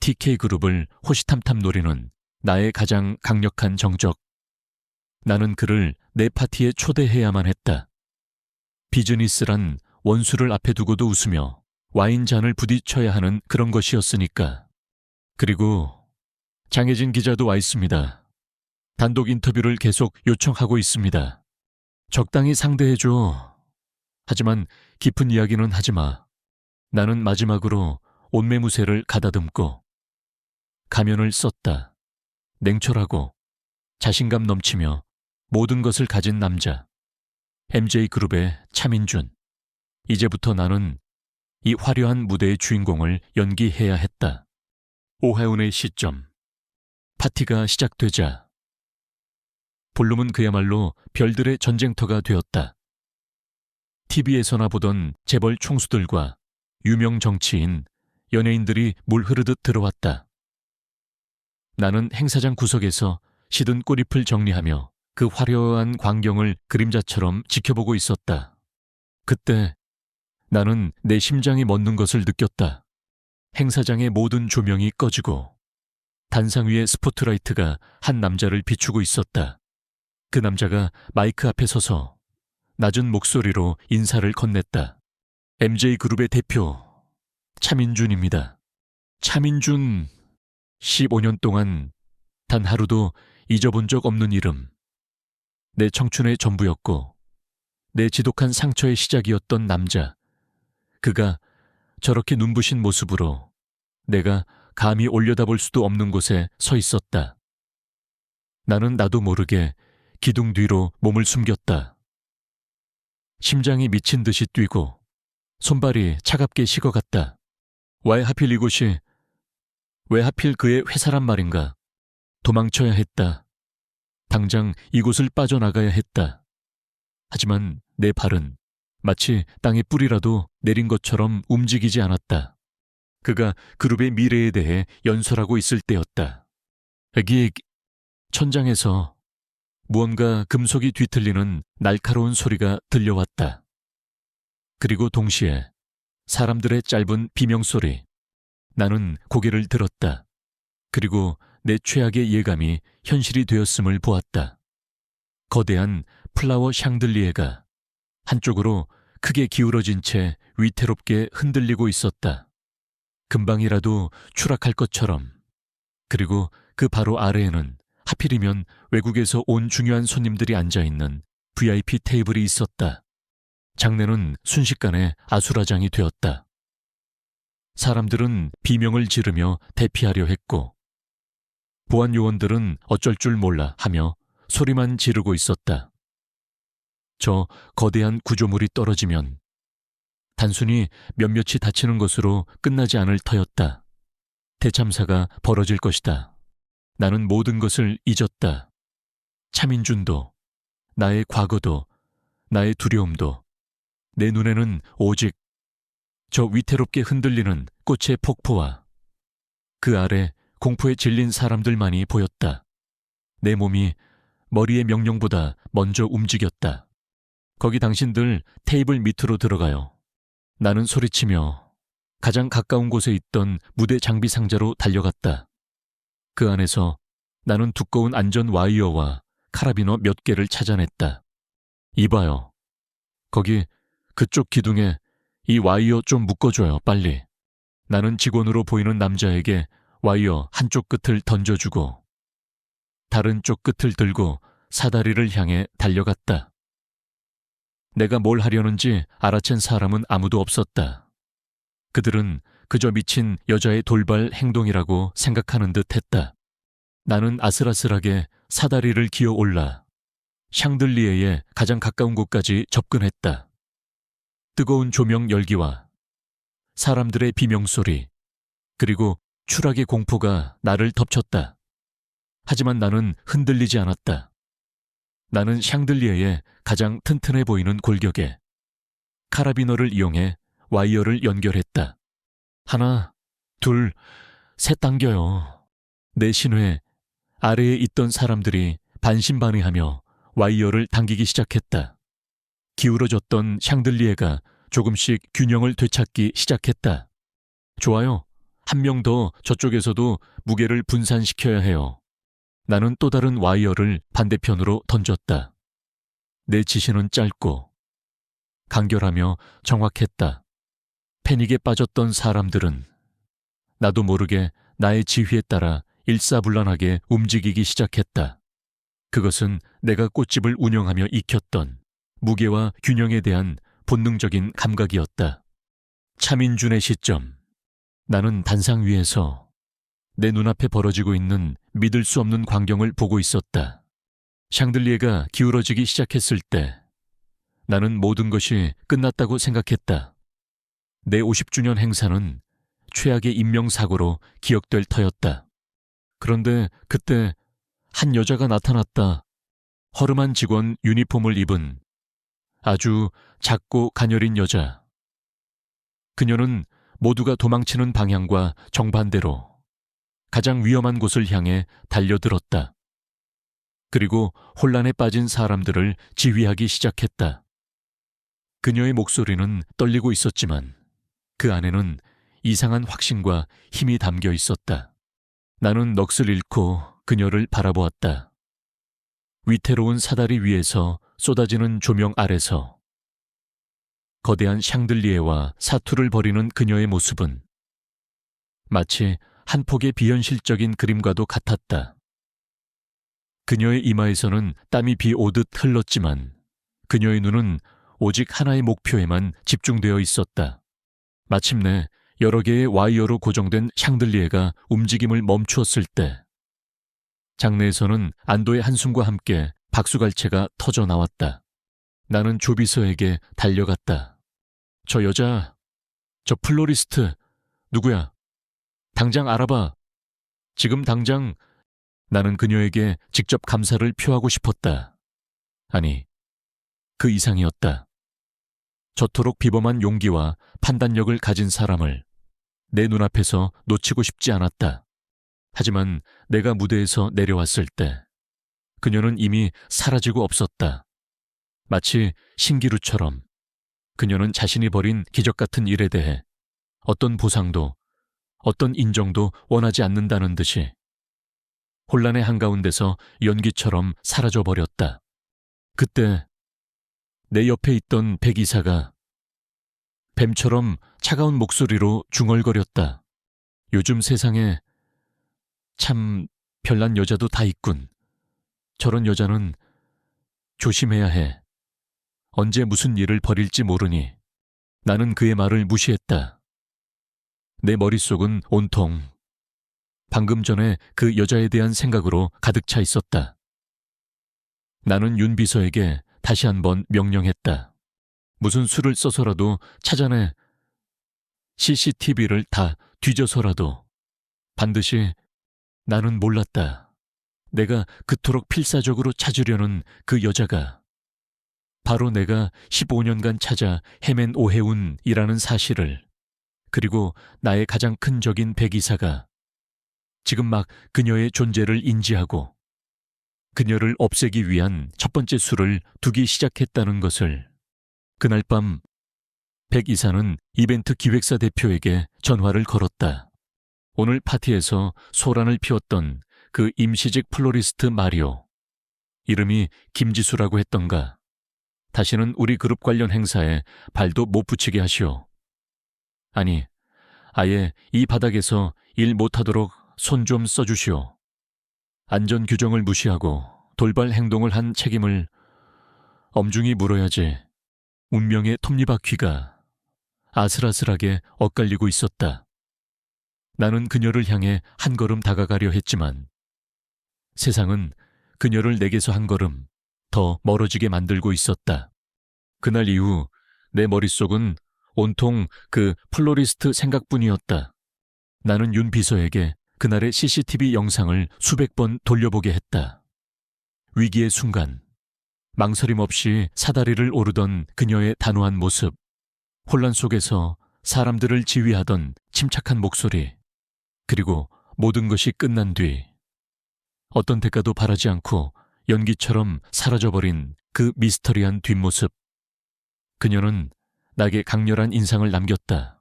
TK그룹을 호시탐탐 노리는 나의 가장 강력한 정적. 나는 그를 내 파티에 초대해야만 했다. 비즈니스란 원수를 앞에 두고도 웃으며 와인잔을 부딪혀야 하는 그런 것이었으니까. 그리고 장혜진 기자도 와 있습니다. 단독 인터뷰를 계속 요청하고 있습니다. 적당히 상대해줘. 하지만 깊은 이야기는 하지 마. 나는 마지막으로 옷매무새를 가다듬고 가면을 썼다. 냉철하고 자신감 넘치며 모든 것을 가진 남자. MJ그룹의 차민준. 이제부터 나는 이 화려한 무대의 주인공을 연기해야 했다. 오하운의 시점. 파티가 시작되자 볼룸은 그야말로 별들의 전쟁터가 되었다. TV에서나 보던 재벌 총수들과 유명 정치인, 연예인들이 물 흐르듯 들어왔다. 나는 행사장 구석에서 시든 꽃잎을 정리하며 그 화려한 광경을 그림자처럼 지켜보고 있었다. 그때 나는 내 심장이 멎는 것을 느꼈다. 행사장의 모든 조명이 꺼지고 단상 위의 스포트라이트가 한 남자를 비추고 있었다. 그 남자가 마이크 앞에 서서 낮은 목소리로 인사를 건넸다. MJ그룹의 대표 차민준입니다. 차민준. 15년 동안 단 하루도 잊어본 적 없는 이름. 내 청춘의 전부였고 내 지독한 상처의 시작이었던 남자. 그가 저렇게 눈부신 모습으로 내가 감히 올려다볼 수도 없는 곳에 서 있었다. 나는 나도 모르게 기둥 뒤로 몸을 숨겼다. 심장이 미친 듯이 뛰고 손발이 차갑게 식어갔다. 왜 하필 이곳이, 왜 하필 그의 회사란 말인가. 도망쳐야 했다. 당장 이곳을 빠져나가야 했다. 하지만 내 발은 마치 땅의 뿌리라도 내린 것처럼 움직이지 않았다. 그가 그룹의 미래에 대해 연설하고 있을 때였다. 천장에서 무언가 금속이 뒤틀리는 날카로운 소리가 들려왔다. 그리고 동시에 사람들의 짧은 비명소리. 나는 고개를 들었다. 그리고 내 최악의 예감이 현실이 되었음을 보았다. 거대한 플라워 샹들리에가 한쪽으로 크게 기울어진 채 위태롭게 흔들리고 있었다. 금방이라도 추락할 것처럼. 그리고 그 바로 아래에는 하필이면 외국에서 온 중요한 손님들이 앉아있는 VIP 테이블이 있었다. 장내는 순식간에 아수라장이 되었다. 사람들은 비명을 지르며 대피하려 했고 보안 요원들은 어쩔 줄 몰라 하며 소리만 지르고 있었다. 저 거대한 구조물이 떨어지면 단순히 몇몇이 다치는 것으로 끝나지 않을 터였다. 대참사가 벌어질 것이다. 나는 모든 것을 잊었다. 차민준도, 나의 과거도, 나의 두려움도. 내 눈에는 오직 저 위태롭게 흔들리는 꽃의 폭포와 그 아래 공포에 질린 사람들만이 보였다. 내 몸이 머리의 명령보다 먼저 움직였다. 거기 당신들 테이블 밑으로 들어가요. 나는 소리치며 가장 가까운 곳에 있던 무대 장비 상자로 달려갔다. 그 안에서 나는 두꺼운 안전 와이어와 카라비너 몇 개를 찾아냈다. 이봐요. 거기 그쪽 기둥에 이 와이어 좀 묶어줘요, 빨리. 나는 직원으로 보이는 남자에게 와이어 한쪽 끝을 던져주고 다른 쪽 끝을 들고 사다리를 향해 달려갔다. 내가 뭘 하려는지 알아챈 사람은 아무도 없었다. 그들은 그저 미친 여자의 돌발 행동이라고 생각하는 듯 했다. 나는 아슬아슬하게 사다리를 기어 올라 샹들리에의 가장 가까운 곳까지 접근했다. 뜨거운 조명 열기와 사람들의 비명소리, 그리고 추락의 공포가 나를 덮쳤다. 하지만 나는 흔들리지 않았다. 나는 샹들리에의 가장 튼튼해 보이는 골격에 카라비너를 이용해 와이어를 연결했다. 하나, 둘, 셋 당겨요. 내 신회 아래에 있던 사람들이 반신반의하며 와이어를 당기기 시작했다. 기울어졌던 샹들리에가 조금씩 균형을 되찾기 시작했다. 좋아요. 한 명 더 저쪽에서도 무게를 분산시켜야 해요. 나는 또 다른 와이어를 반대편으로 던졌다. 내 지시는 짧고 간결하며 정확했다. 패닉에 빠졌던 사람들은 나도 모르게 나의 지휘에 따라 일사불란하게 움직이기 시작했다. 그것은 내가 꽃집을 운영하며 익혔던 무게와 균형에 대한 본능적인 감각이었다. 차민준의 시점. 나는 단상 위에서 내 눈앞에 벌어지고 있는 믿을 수 없는 광경을 보고 있었다. 샹들리에가 기울어지기 시작했을 때 나는 모든 것이 끝났다고 생각했다. 내 50주년 행사는 최악의 인명사고로 기억될 터였다. 그런데 그때 한 여자가 나타났다. 허름한 직원 유니폼을 입은 아주 작고 가녀린 여자. 그녀는 모두가 도망치는 방향과 정반대로 가장 위험한 곳을 향해 달려들었다. 그리고 혼란에 빠진 사람들을 지휘하기 시작했다. 그녀의 목소리는 떨리고 있었지만 그 안에는 이상한 확신과 힘이 담겨 있었다. 나는 넋을 잃고 그녀를 바라보았다. 위태로운 사다리 위에서 쏟아지는 조명 아래서 거대한 샹들리에와 사투를 벌이는 그녀의 모습은 마치 한 폭의 비현실적인 그림과도 같았다. 그녀의 이마에서는 땀이 비 오듯 흘렀지만 그녀의 눈은 오직 하나의 목표에만 집중되어 있었다. 마침내 여러 개의 와이어로 고정된 샹들리에가 움직임을 멈추었을 때 장내에서는 안도의 한숨과 함께 박수갈채가 터져 나왔다. 나는 조비서에게 달려갔다. 저 여자, 저 플로리스트, 누구야? 당장 알아봐. 지금 당장. 나는 그녀에게 직접 감사를 표하고 싶었다. 아니, 그 이상이었다. 저토록 비범한 용기와 판단력을 가진 사람을 내 눈앞에서 놓치고 싶지 않았다. 하지만 내가 무대에서 내려왔을 때 그녀는 이미 사라지고 없었다. 마치 신기루처럼 그녀는 자신이 벌인 기적 같은 일에 대해 어떤 보상도 어떤 인정도 원하지 않는다는 듯이 혼란의 한가운데서 연기처럼 사라져버렸다. 그때 내 옆에 있던 백이사가 뱀처럼 차가운 목소리로 중얼거렸다. 요즘 세상에 참 별난 여자도 다 있군. 저런 여자는 조심해야 해. 언제 무슨 일을 벌일지 모르니. 나는 그의 말을 무시했다. 내 머릿속은 온통 방금 전에 그 여자에 대한 생각으로 가득 차 있었다. 나는 윤 비서에게 다시 한번 명령했다. 무슨 수를 써서라도 찾아내. CCTV를 다 뒤져서라도. 반드시. 나는 몰랐다. 내가 그토록 필사적으로 찾으려는 그 여자가 바로 내가 15년간 찾아 헤맨 오해운이라는 사실을, 그리고 나의 가장 큰 적인 백이사가 지금 막 그녀의 존재를 인지하고 그녀를 없애기 위한 첫 번째 수를 두기 시작했다는 것을. 그날 밤 백 이사는 이벤트 기획사 대표에게 전화를 걸었다. 오늘 파티에서 소란을 피웠던 그 임시직 플로리스트 마리오. 이름이 김지수라고 했던가. 다시는 우리 그룹 관련 행사에 발도 못 붙이게 하시오. 아니, 아예 이 바닥에서 일 못하도록 손 좀 써주시오. 안전 규정을 무시하고 돌발 행동을 한 책임을 엄중히 물어야지. 운명의 톱니바퀴가 아슬아슬하게 엇갈리고 있었다. 나는 그녀를 향해 한 걸음 다가가려 했지만 세상은 그녀를 내게서 한 걸음 더 멀어지게 만들고 있었다. 그날 이후 내 머릿속은 온통 그 플로리스트 생각뿐이었다. 나는 윤 비서에게 그날의 CCTV 영상을 수백 번 돌려보게 했다. 위기의 순간, 망설임 없이 사다리를 오르던 그녀의 단호한 모습, 혼란 속에서 사람들을 지휘하던 침착한 목소리, 그리고 모든 것이 끝난 뒤 어떤 대가도 바라지 않고 연기처럼 사라져버린 그 미스터리한 뒷모습. 그녀는 나에게 강렬한 인상을 남겼다.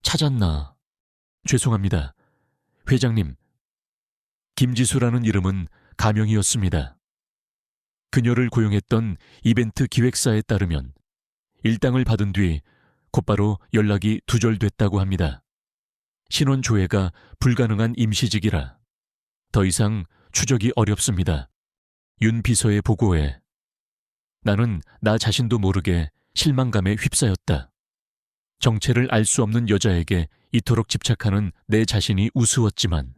찾았나? 죄송합니다. 회장님. 김지수라는 이름은 가명이었습니다. 그녀를 고용했던 이벤트 기획사에 따르면 일당을 받은 뒤 곧바로 연락이 두절됐다고 합니다. 신원 조회가 불가능한 임시직이라 더 이상 추적이 어렵습니다. 윤 비서의 보고에 나는 나 자신도 모르게 실망감에 휩싸였다. 정체를 알 수 없는 여자에게 이토록 집착하는 내 자신이 우스웠지만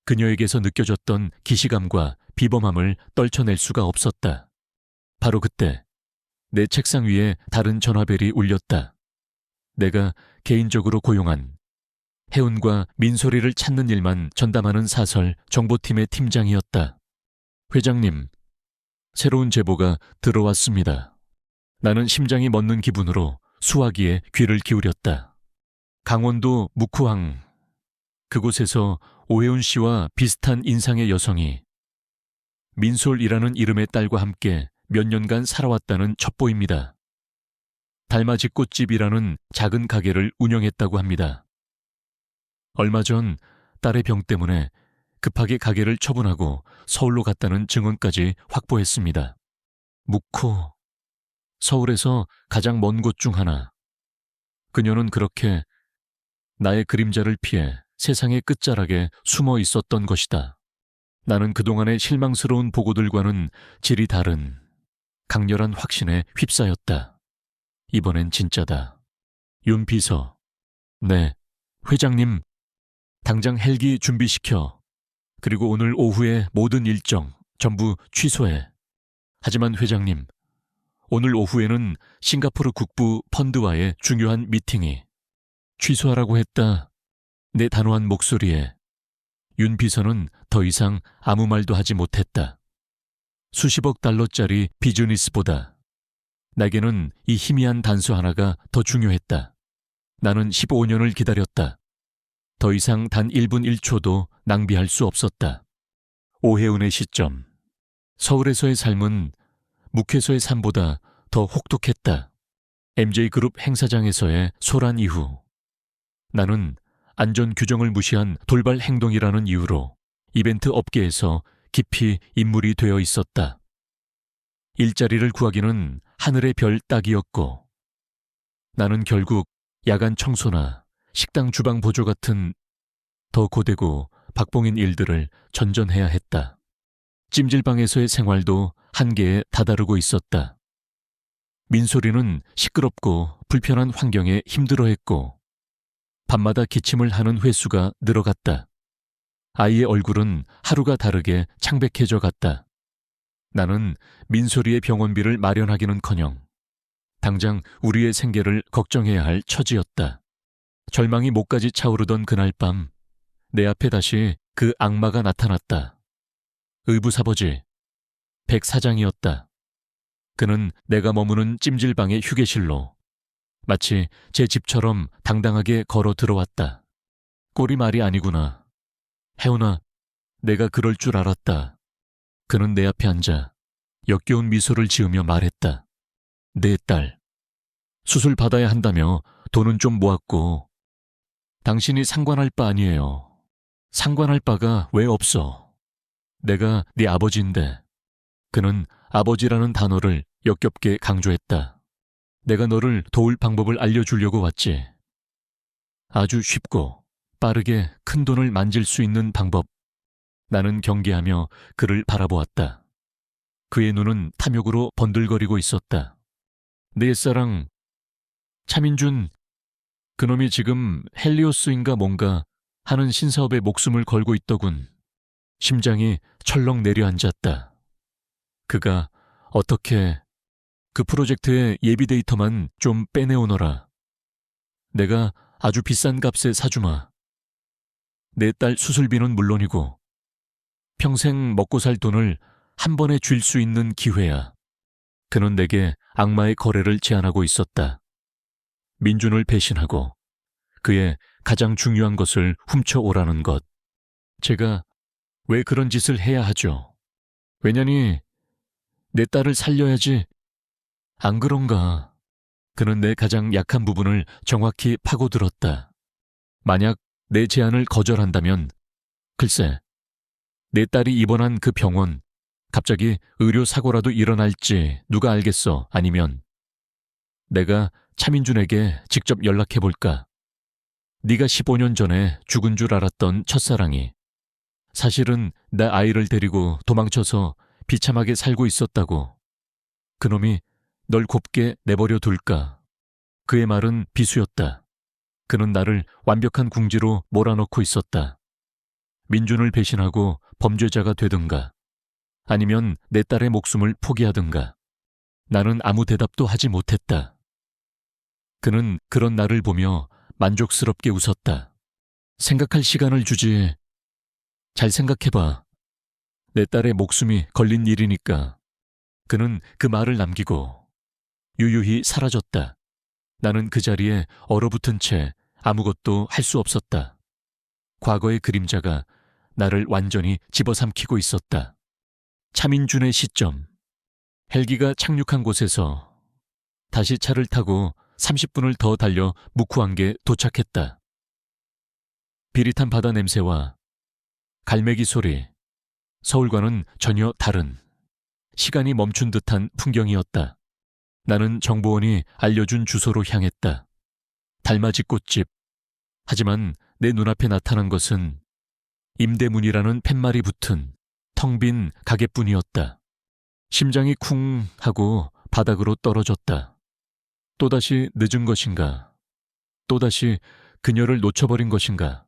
그녀에게서 느껴졌던 기시감과 비범함을 떨쳐낼 수가 없었다. 바로 그때 내 책상 위에 다른 전화벨이 울렸다. 내가 개인적으로 고용한 혜운과 민소리를 찾는 일만 전담하는 사설 정보팀의 팀장이었다. 회장님, 새로운 제보가 들어왔습니다. 나는 심장이 멎는 기분으로 수화기에 귀를 기울였다. 강원도 묵후항. 그곳에서 오혜운 씨와 비슷한 인상의 여성이 민솔이라는 이름의 딸과 함께 몇 년간 살아왔다는 첩보입니다. 달맞이 꽃집이라는 작은 가게를 운영했다고 합니다. 얼마 전 딸의 병 때문에 급하게 가게를 처분하고 서울로 갔다는 증언까지 확보했습니다. 묵호, 서울에서 가장 먼 곳 중 하나. 그녀는 그렇게 나의 그림자를 피해 세상의 끝자락에 숨어 있었던 것이다. 나는 그동안의 실망스러운 보고들과는 질이 다른 강렬한 확신에 휩싸였다. 이번엔 진짜다. 윤 비서. 네, 회장님. 당장 헬기 준비시켜. 그리고 오늘 오후에 모든 일정 전부 취소해. 하지만 회장님, 오늘 오후에는 싱가포르 국부 펀드와의 중요한 미팅이. 취소하라고 했다. 내 단호한 목소리에 윤 비서는 더 이상 아무 말도 하지 못했다. 수십억 달러짜리 비즈니스보다 나에게는 이 희미한 단서 하나가 더 중요했다. 나는 15년을 기다렸다. 더 이상 단 1분 1초도 낭비할 수 없었다. 오혜운의 시점. 서울에서의 삶은 묵회소의 삶보다 더 혹독했다. MJ그룹 행사장에서의 소란 이후 나는 안전 규정을 무시한 돌발 행동이라는 이유로 이벤트 업계에서 깊이 인물이 되어 있었다. 일자리를 구하기는 하늘의 별 따기였고 나는 결국 야간 청소나 식당 주방 보조 같은 더 고되고 박봉인 일들을 전전해야 했다. 찜질방에서의 생활도 한계에 다다르고 있었다. 민소리는 시끄럽고 불편한 환경에 힘들어했고 밤마다 기침을 하는 횟수가 늘어갔다. 아이의 얼굴은 하루가 다르게 창백해져 갔다. 나는 민소리의 병원비를 마련하기는커녕 당장 우리의 생계를 걱정해야 할 처지였다. 절망이 목까지 차오르던 그날 밤 내 앞에 다시 그 악마가 나타났다. 의부사버지, 백 사장이었다. 그는 내가 머무는 찜질방의 휴게실로 마치 제 집처럼 당당하게 걸어 들어왔다. 꼴이 말이 아니구나. 혜운아, 내가 그럴 줄 알았다. 그는 내 앞에 앉아 역겨운 미소를 지으며 말했다. 내 딸, 수술 받아야 한다며 돈은 좀 모았고 당신이 상관할 바 아니에요. 상관할 바가 왜 없어. 내가 네 아버지인데. 그는 아버지라는 단어를 역겹게 강조했다. 내가 너를 도울 방법을 알려주려고 왔지. 아주 쉽고 빠르게 큰 돈을 만질 수 있는 방법. 나는 경계하며 그를 바라보았다. 그의 눈은 탐욕으로 번들거리고 있었다. 내 옛사랑, 차민준, 그놈이 지금 헬리오스인가 뭔가 하는 신사업에 목숨을 걸고 있더군. 심장이 철렁 내려앉았다. 그가 어떻게 그 프로젝트의 예비 데이터만 좀 빼내오너라. 내가 아주 비싼 값에 사주마. 내 딸 수술비는 물론이고 평생 먹고 살 돈을 한 번에 줄 수 있는 기회야. 그는 내게 악마의 거래를 제안하고 있었다. 민준을 배신하고 그의 가장 중요한 것을 훔쳐오라는 것. 제가 왜 그런 짓을 해야 하죠? 왜냐니 내 딸을 살려야지. 안 그런가? 그는 내 가장 약한 부분을 정확히 파고들었다. 만약 내 제안을 거절한다면 글쎄, 내 딸이 입원한 그 병원 갑자기 의료사고라도 일어날지 누가 알겠어. 아니면 내가 차민준에게 직접 연락해볼까? 네가 15년 전에 죽은 줄 알았던 첫사랑이 사실은 내 아이를 데리고 도망쳐서 비참하게 살고 있었다고. 그놈이 널 곱게 내버려 둘까? 그의 말은 비수였다. 그는 나를 완벽한 궁지로 몰아넣고 있었다. 민준을 배신하고 범죄자가 되든가 아니면 내 딸의 목숨을 포기하든가. 나는 아무 대답도 하지 못했다. 그는 그런 나를 보며 만족스럽게 웃었다. 생각할 시간을 주지. 잘 생각해봐. 내 딸의 목숨이 걸린 일이니까. 그는 그 말을 남기고 유유히 사라졌다. 나는 그 자리에 얼어붙은 채 아무것도 할 수 없었다. 과거의 그림자가 나를 완전히 집어삼키고 있었다. 차민준의 시점. 헬기가 착륙한 곳에서 다시 차를 타고 30분을 더 달려 묵후항에 도착했다. 비릿한 바다 냄새와 갈매기 소리, 서울과는 전혀 다른 시간이 멈춘 듯한 풍경이었다. 나는 정보원이 알려준 주소로 향했다. 달맞이 꽃집. 하지만 내 눈앞에 나타난 것은 임대문이라는 팻말이 붙은 텅 빈 가게뿐이었다. 심장이 쿵 하고 바닥으로 떨어졌다. 또다시 늦은 것인가? 또다시 그녀를 놓쳐버린 것인가?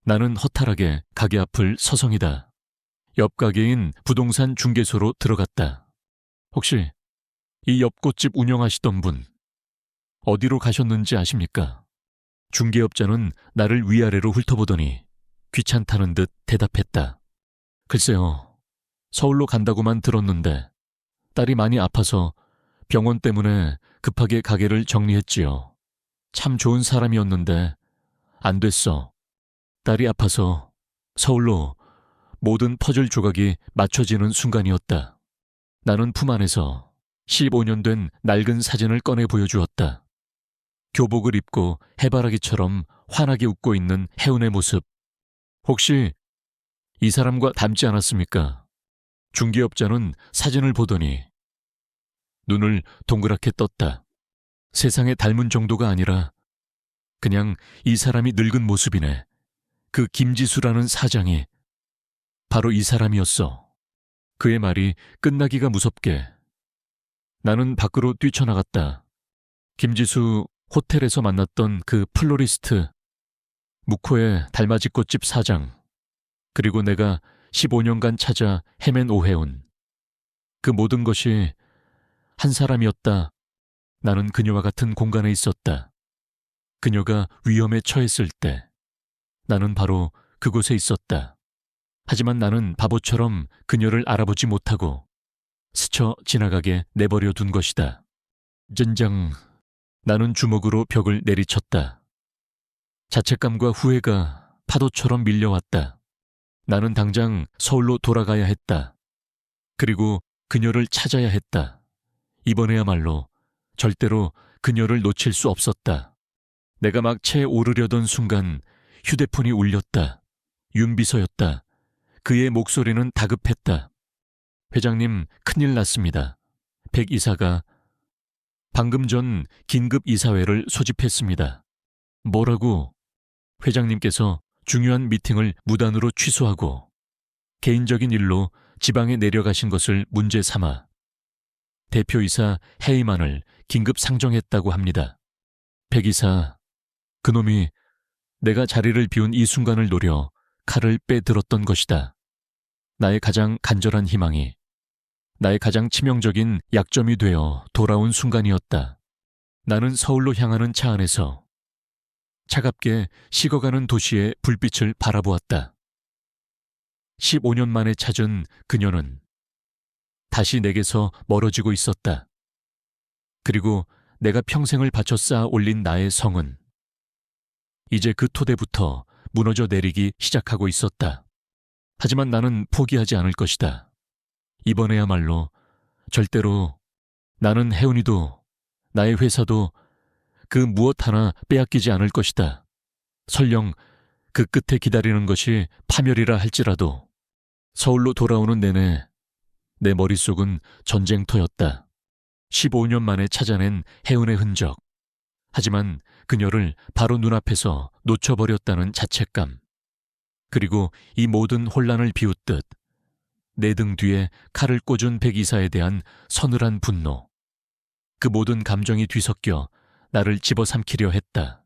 나는 허탈하게 가게 앞을 서성이다. 옆 가게인 부동산 중개소로 들어갔다. 혹시 이 옆 꽃집 운영하시던 분 어디로 가셨는지 아십니까? 중개업자는 나를 위아래로 훑어보더니 귀찮다는 듯 대답했다. 글쎄요, 서울로 간다고만 들었는데 딸이 많이 아파서 병원 때문에 급하게 가게를 정리했지요. 참 좋은 사람이었는데 안 됐어. 딸이 아파서 서울로 모든 퍼즐 조각이 맞춰지는 순간이었다. 나는 품 안에서 15년 된 낡은 사진을 꺼내 보여주었다. 교복을 입고 해바라기처럼 환하게 웃고 있는 혜운의 모습. 혹시 이 사람과 닮지 않았습니까? 중개업자는 사진을 보더니 눈을 동그랗게 떴다. 세상에 닮은 정도가 아니라 그냥 이 사람이 늙은 모습이네. 그 김지수라는 사장이 바로 이 사람이었어. 그의 말이 끝나기가 무섭게 나는 밖으로 뛰쳐나갔다. 김지수 호텔에서 만났던 그 플로리스트, 묵호의 달맞이 꽃집 사장, 그리고 내가 15년간 찾아 헤맨 오해운. 그 모든 것이 한 사람이었다. 나는 그녀와 같은 공간에 있었다. 그녀가 위험에 처했을 때 나는 바로 그곳에 있었다. 하지만 나는 바보처럼 그녀를 알아보지 못하고 스쳐 지나가게 내버려 둔 것이다. 젠장. 나는 주먹으로 벽을 내리쳤다. 자책감과 후회가 파도처럼 밀려왔다. 나는 당장 서울로 돌아가야 했다. 그리고 그녀를 찾아야 했다. 이번에야말로 절대로 그녀를 놓칠 수 없었다. 내가 막 채 오르려던 순간 휴대폰이 울렸다. 윤비서였다. 그의 목소리는 다급했다. 회장님, 큰일 났습니다. 백 이사가 방금 전 긴급 이사회를 소집했습니다. 뭐라고? 회장님께서 중요한 미팅을 무단으로 취소하고 개인적인 일로 지방에 내려가신 것을 문제 삼아 대표이사 헤이만을 긴급 상정했다고 합니다. 백 이사, 그놈이 내가 자리를 비운 이 순간을 노려 칼을 빼들었던 것이다. 나의 가장 간절한 희망이 나의 가장 치명적인 약점이 되어 돌아온 순간이었다. 나는 서울로 향하는 차 안에서 차갑게 식어가는 도시의 불빛을 바라보았다. 15년 만에 찾은 그녀는 다시 내게서 멀어지고 있었다. 그리고 내가 평생을 바쳐 쌓아 올린 나의 성은 이제 그 토대부터 무너져 내리기 시작하고 있었다. 하지만 나는 포기하지 않을 것이다. 이번에야말로 절대로 나는 혜은이도 나의 회사도 그 무엇 하나 빼앗기지 않을 것이다. 설령 그 끝에 기다리는 것이 파멸이라 할지라도 서울로 돌아오는 내내 내 머릿속은 전쟁터였다. 15년 만에 찾아낸 혜은의 흔적. 하지만 그녀를 바로 눈앞에서 놓쳐버렸다는 자책감. 그리고 이 모든 혼란을 비웃듯 내 등 뒤에 칼을 꽂은 백 이사에 대한 서늘한 분노. 그 모든 감정이 뒤섞여 나를 집어삼키려 했다.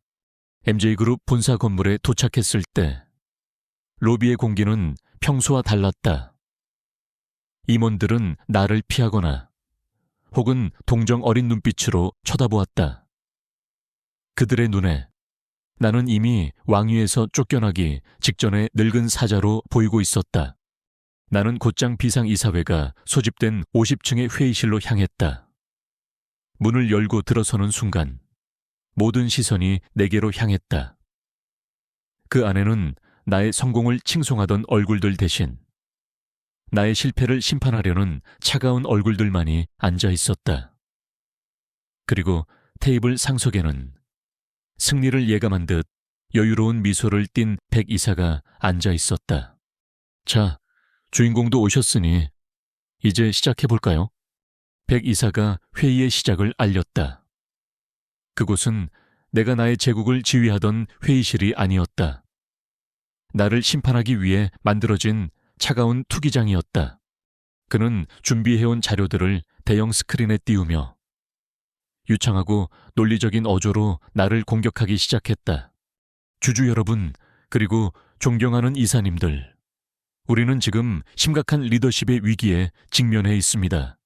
MJ그룹 본사 건물에 도착했을 때 로비의 공기는 평소와 달랐다. 임원들은 나를 피하거나 혹은 동정 어린 눈빛으로 쳐다보았다. 그들의 눈에 나는 이미 왕위에서 쫓겨나기 직전의 늙은 사자로 보이고 있었다. 나는 곧장 비상이사회가 소집된 50층의 회의실로 향했다. 문을 열고 들어서는 순간 모든 시선이 내게로 향했다. 그 안에는 나의 성공을 칭송하던 얼굴들 대신 나의 실패를 심판하려는 차가운 얼굴들만이 앉아 있었다. 그리고 테이블 상석에는 승리를 예감한 듯 여유로운 미소를 띤 백 이사가 앉아 있었다. 자, 주인공도 오셨으니 이제 시작해볼까요? 백 이사가 회의의 시작을 알렸다. 그곳은 내가 나의 제국을 지휘하던 회의실이 아니었다. 나를 심판하기 위해 만들어진 차가운 투기장이었다. 그는 준비해온 자료들을 대형 스크린에 띄우며 유창하고 논리적인 어조로 나를 공격하기 시작했다. 주주 여러분, 그리고 존경하는 이사님들, 우리는 지금 심각한 리더십의 위기에 직면해 있습니다.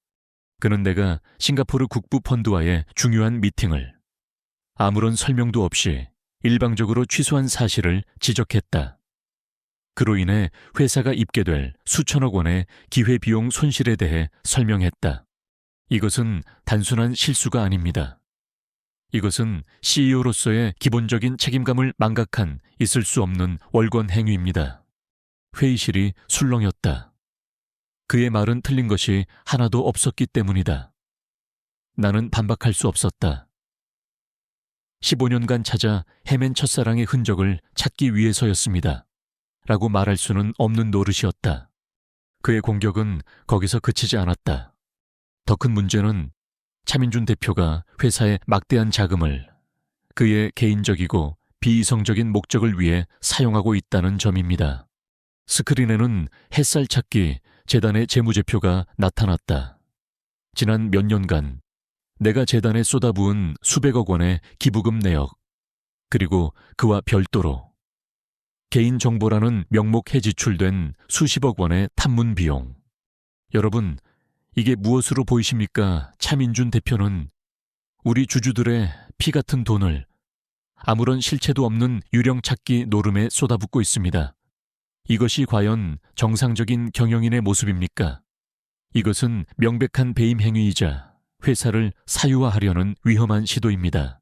그는 내가 싱가포르 국부 펀드와의 중요한 미팅을 아무런 설명도 없이 일방적으로 취소한 사실을 지적했다. 그로 인해 회사가 입게 될 수천억 원의 기회비용 손실에 대해 설명했다. 이것은 단순한 실수가 아닙니다. 이것은 CEO로서의 기본적인 책임감을 망각한 있을 수 없는 월권 행위입니다. 회의실이 술렁였다. 그의 말은 틀린 것이 하나도 없었기 때문이다. 나는 반박할 수 없었다. 15년간 찾아 헤맨 첫사랑의 흔적을 찾기 위해서였습니다. 라고 말할 수는 없는 노릇이었다. 그의 공격은 거기서 그치지 않았다. 더 큰 문제는 차민준 대표가 회사의 막대한 자금을 그의 개인적이고 비이성적인 목적을 위해 사용하고 있다는 점입니다. 스크린에는 햇살 찾기 재단의 재무제표가 나타났다. 지난 몇 년간 내가 재단에 쏟아부은 수백억 원의 기부금 내역, 그리고 그와 별도로 개인정보라는 명목해 지출된 수십억 원의 탐문 비용. 여러분, 이게 무엇으로 보이십니까? 차민준 대표는 우리 주주들의 피 같은 돈을 아무런 실체도 없는 유령 찾기 노름에 쏟아붓고 있습니다. 이것이 과연 정상적인 경영인의 모습입니까? 이것은 명백한 배임 행위이자 회사를 사유화하려는 위험한 시도입니다.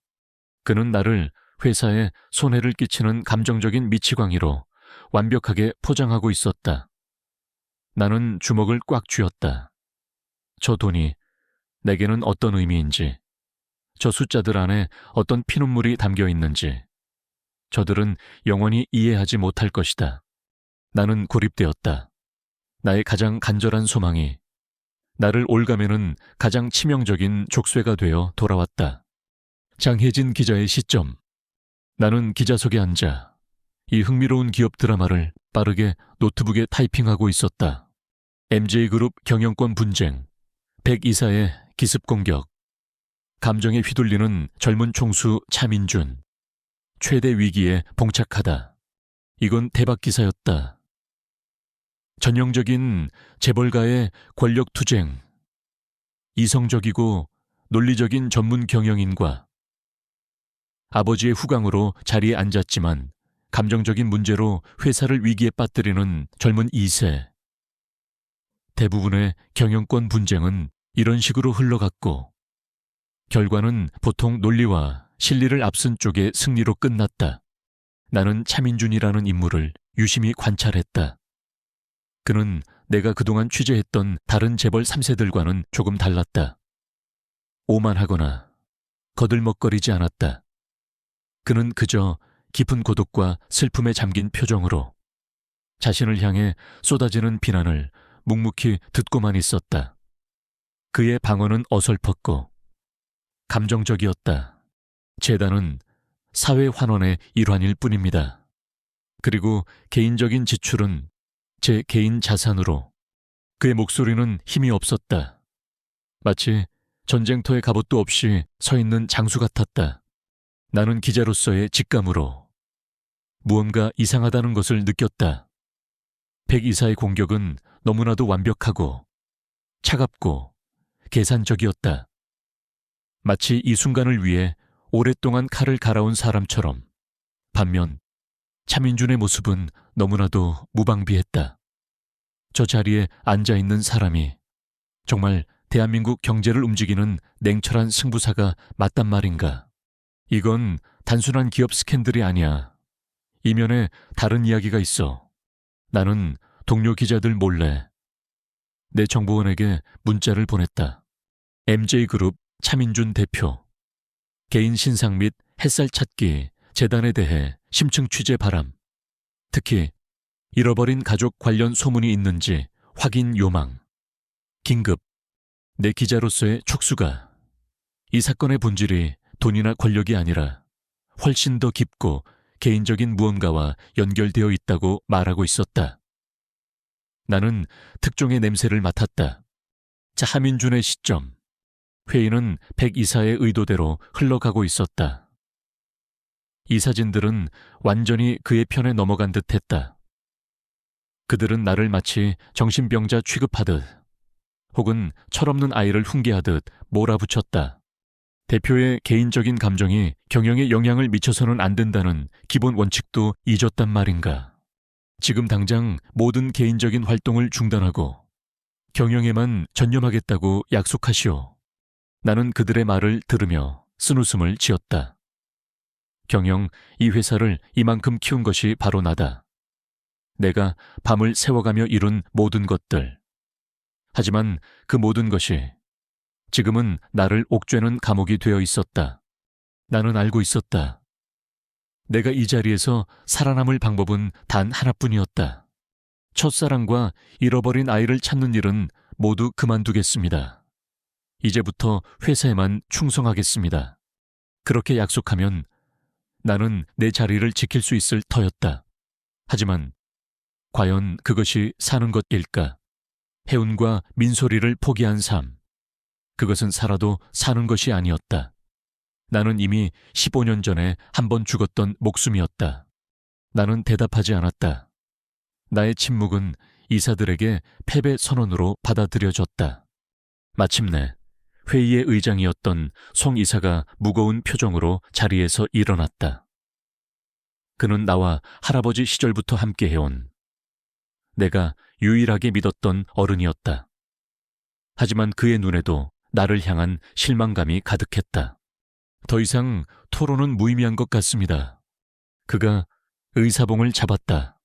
그는 나를 회사에 손해를 끼치는 감정적인 미치광이로 완벽하게 포장하고 있었다. 나는 주먹을 꽉 쥐었다. 저 돈이 내게는 어떤 의미인지, 저 숫자들 안에 어떤 피눈물이 담겨 있는지 저들은 영원히 이해하지 못할 것이다. 나는 고립되었다. 나의 가장 간절한 소망이 나를 올가매는 가장 치명적인 족쇄가 되어 돌아왔다. 장혜진 기자의 시점. 나는 기자석에 앉아 이 흥미로운 기업 드라마를 빠르게 노트북에 타이핑하고 있었다. MJ그룹 경영권 분쟁, 백 이사의 기습 공격, 감정에 휘둘리는 젊은 총수 차민준, 최대 위기에 봉착하다. 이건 대박 기사였다. 전형적인 재벌가의 권력 투쟁, 이성적이고 논리적인 전문 경영인과 아버지의 후광으로 자리에 앉았지만 감정적인 문제로 회사를 위기에 빠뜨리는 젊은 2세. 대부분의 경영권 분쟁은 이런 식으로 흘러갔고 결과는 보통 논리와 실리를 앞선 쪽의 승리로 끝났다. 나는 차민준이라는 인물을 유심히 관찰했다. 그는 내가 그동안 취재했던 다른 재벌 3세들과는 조금 달랐다. 오만하거나 거들먹거리지 않았다. 그는 그저 깊은 고독과 슬픔에 잠긴 표정으로 자신을 향해 쏟아지는 비난을 묵묵히 듣고만 있었다. 그의 방언은 어설펐고 감정적이었다. 재단은 사회 환원의 일환일 뿐입니다. 그리고 개인적인 지출은 제 개인 자산으로. 그의 목소리는 힘이 없었다. 마치 전쟁터에 갑옷도 없이 서 있는 장수 같았다. 나는 기자로서의 직감으로 무언가 이상하다는 것을 느꼈다. 백 이사의 공격은 너무나도 완벽하고 차갑고 계산적이었다. 마치 이 순간을 위해 오랫동안 칼을 갈아온 사람처럼. 반면 차민준의 모습은 너무나도 무방비했다. 저 자리에 앉아있는 사람이 정말 대한민국 경제를 움직이는 냉철한 승부사가 맞단 말인가. 이건 단순한 기업 스캔들이 아니야. 이면에 다른 이야기가 있어. 나는 동료 기자들 몰래 내 정보원에게 문자를 보냈다. MJ그룹 차민준 대표. 개인 신상 및 햇살 찾기 재단에 대해 심층 취재 바람. 특히 잃어버린 가족 관련 소문이 있는지 확인 요망. 긴급. 내 기자로서의 촉수가 이 사건의 본질이 돈이나 권력이 아니라 훨씬 더 깊고 개인적인 무언가와 연결되어 있다고 말하고 있었다. 나는 특종의 냄새를 맡았다. 차민준의 시점. 회의는 백 이사의 의도대로 흘러가고 있었다. 이 사진들은 완전히 그의 편에 넘어간 듯했다. 그들은 나를 마치 정신병자 취급하듯 혹은 철없는 아이를 훈계하듯 몰아붙였다. 대표의 개인적인 감정이 경영에 영향을 미쳐서는 안 된다는 기본 원칙도 잊었단 말인가. 지금 당장 모든 개인적인 활동을 중단하고 경영에만 전념하겠다고 약속하시오. 나는 그들의 말을 들으며 쓴웃음을 지었다. 경영, 이 회사를 이만큼 키운 것이 바로 나다. 내가 밤을 새워가며 이룬 모든 것들. 하지만 그 모든 것이 지금은 나를 옥죄는 감옥이 되어 있었다. 나는 알고 있었다. 내가 이 자리에서 살아남을 방법은 단 하나뿐이었다. 첫사랑과 잃어버린 아이를 찾는 일은 모두 그만두겠습니다. 이제부터 회사에만 충성하겠습니다. 그렇게 약속하면 나는 내 자리를 지킬 수 있을 터였다. 하지만 과연 그것이 사는 것일까? 해운과 민소리를 포기한 삶. 그것은 살아도 사는 것이 아니었다. 나는 이미 15년 전에 한 번 죽었던 목숨이었다. 나는 대답하지 않았다. 나의 침묵은 이사들에게 패배 선언으로 받아들여졌다. 마침내 회의의 의장이었던 송 이사가 무거운 표정으로 자리에서 일어났다. 그는 나와 할아버지 시절부터 함께해온 내가 유일하게 믿었던 어른이었다. 하지만 그의 눈에도 나를 향한 실망감이 가득했다. 더 이상 토론은 무의미한 것 같습니다. 그가 의사봉을 잡았다.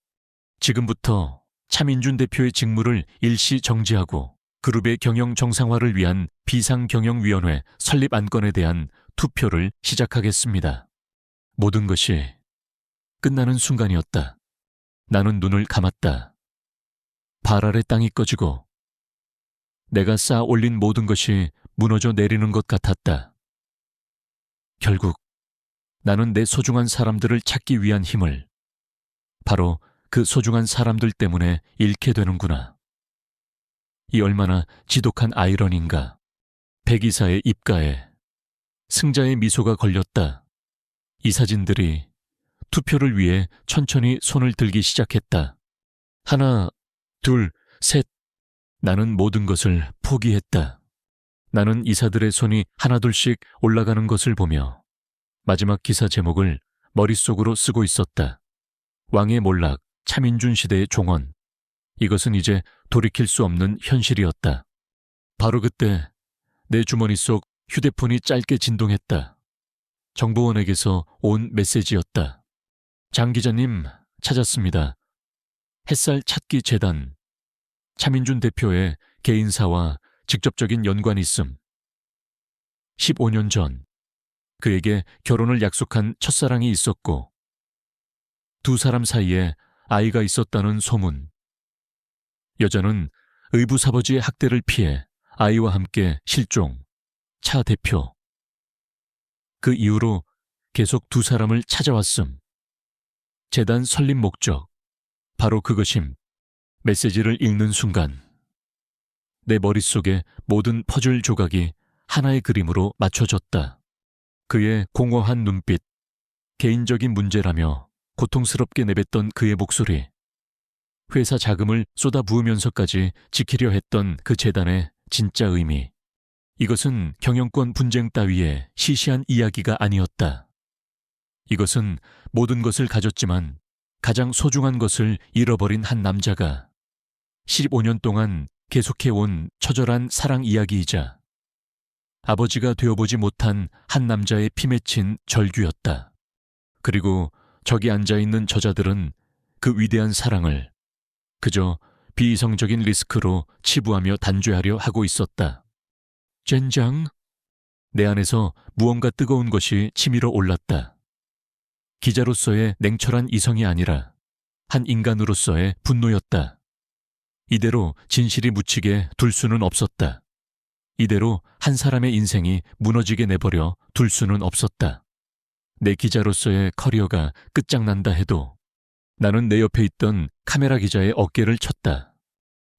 지금부터 차민준 대표의 직무를 일시 정지하고 그룹의 경영 정상화를 위한 비상경영위원회 설립 안건에 대한 투표를 시작하겠습니다. 모든 것이 끝나는 순간이었다. 나는 눈을 감았다. 발 아래 땅이 꺼지고 내가 쌓아 올린 모든 것이 무너져 내리는 것 같았다. 결국 나는 내 소중한 사람들을 찾기 위한 힘을 바로 그 소중한 사람들 때문에 잃게 되는구나. 이 얼마나 지독한 아이러니인가. 백이사의 입가에 승자의 미소가 걸렸다. 이 사진들이 투표를 위해 천천히 손을 들기 시작했다. 하나, 둘, 셋. 나는 모든 것을 포기했다. 나는 이사들의 손이 하나둘씩 올라가는 것을 보며 마지막 기사 제목을 머릿속으로 쓰고 있었다. 왕의 몰락, 차민준 시대의 종언. 이것은 이제 돌이킬 수 없는 현실이었다. 바로 그때 내 주머니 속 휴대폰이 짧게 진동했다. 정보원에게서 온 메시지였다. 장 기자님, 찾았습니다. 햇살 찾기 재단. 차민준 대표의 개인사와 직접적인 연관이 있음. 15년 전 그에게 결혼을 약속한 첫사랑이 있었고 두 사람 사이에 아이가 있었다는 소문. 여자는 의붓아버지의 학대를 피해 아이와 함께 실종. 차 대표. 그 이후로 계속 두 사람을 찾아왔음. 재단 설립 목적. 바로 그것임. 메시지를 읽는 순간 내 머릿속에 모든 퍼즐 조각이 하나의 그림으로 맞춰졌다. 그의 공허한 눈빛, 개인적인 문제라며 고통스럽게 내뱉던 그의 목소리, 회사 자금을 쏟아부으면서까지 지키려 했던 그 재단의 진짜 의미. 이것은 경영권 분쟁 따위의 시시한 이야기가 아니었다. 이것은 모든 것을 가졌지만 가장 소중한 것을 잃어버린 한 남자가 15년 동안 계속해온 처절한 사랑 이야기이자 아버지가 되어보지 못한 한 남자의 피 맺힌 절규였다. 그리고 저기 앉아있는 저자들은 그 위대한 사랑을 그저 비이성적인 리스크로 치부하며 단죄하려 하고 있었다. 젠장, 내 안에서 무언가 뜨거운 것이 치밀어 올랐다. 기자로서의 냉철한 이성이 아니라 한 인간으로서의 분노였다. 이대로 진실이 묻히게 둘 수는 없었다. 이대로 한 사람의 인생이 무너지게 내버려 둘 수는 없었다. 내 기자로서의 커리어가 끝장난다 해도 나는 내 옆에 있던 카메라 기자의 어깨를 쳤다.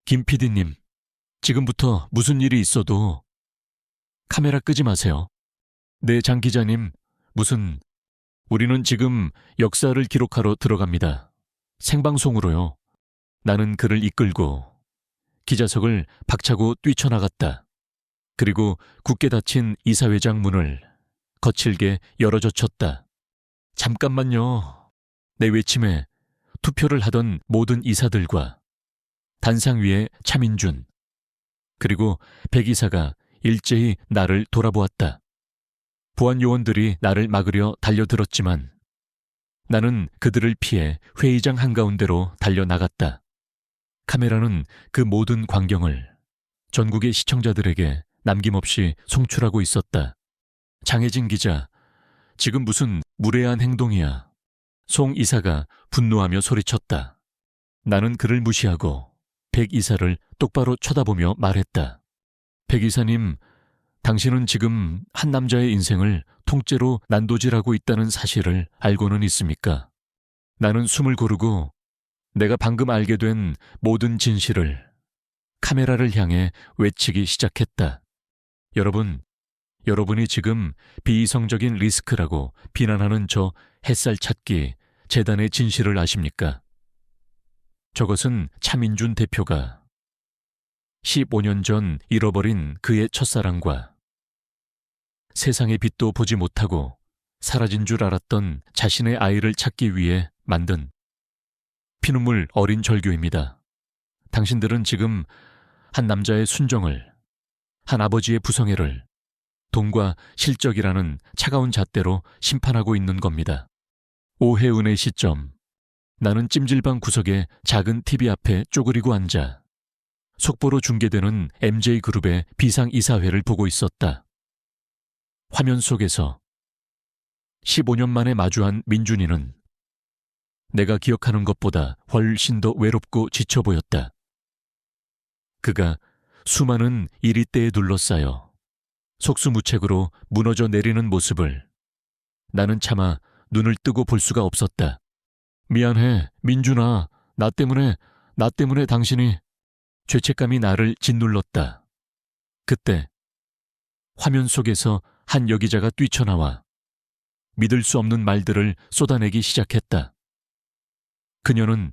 김 PD님, 지금부터 무슨 일이 있어도 카메라 끄지 마세요. 네, 장 기자님, 우리는 지금 역사를 기록하러 들어갑니다. 생방송으로요. 나는 그를 이끌고 기자석을 박차고 뛰쳐나갔다. 그리고 굳게 닫힌 이사회장 문을 거칠게 열어젖혔다. 잠깐만요. 내 외침에 투표를 하던 모든 이사들과 단상 위에 차민준, 그리고 백 이사가 일제히 나를 돌아보았다. 보안 요원들이 나를 막으려 달려들었지만 나는 그들을 피해 회의장 한가운데로 달려나갔다. 카메라는 그 모든 광경을 전국의 시청자들에게 남김없이 송출하고 있었다. 장혜진 기자, 지금 무슨 무례한 행동이야. 송 이사가 분노하며 소리쳤다. 나는 그를 무시하고 백 이사를 똑바로 쳐다보며 말했다. 백 이사님, 당신은 지금 한 남자의 인생을 통째로 난도질하고 있다는 사실을 알고는 있습니까? 나는 숨을 고르고 내가 방금 알게 된 모든 진실을 카메라를 향해 외치기 시작했다. 여러분이 지금 비이성적인 리스크라고 비난하는 저 햇살 찾기 재단의 진실을 아십니까? 저것은 차민준 대표가 15년 전 잃어버린 그의 첫사랑과 세상의 빛도 보지 못하고 사라진 줄 알았던 자신의 아이를 찾기 위해 만든 피눈물 어린 절규입니다. 당신들은 지금 한 남자의 순정을, 한 아버지의 부성애를 돈과 실적이라는 차가운 잣대로 심판하고 있는 겁니다. 오해운의 시점. 나는 찜질방 구석에 작은 TV 앞에 쪼그리고 앉아 속보로 중계되는 MJ그룹의 비상이사회를 보고 있었다. 화면 속에서 15년 만에 마주한 민준이는 내가 기억하는 것보다 훨씬 더 외롭고 지쳐 보였다. 그가 수많은 이리떼에 둘러싸여 속수무책으로 무너져 내리는 모습을 나는 차마 눈을 뜨고 볼 수가 없었다. 미안해, 민준아. 나 때문에 당신이... 죄책감이 나를 짓눌렀다. 그때 화면 속에서 한 여기자가 뛰쳐나와 믿을 수 없는 말들을 쏟아내기 시작했다. 그녀는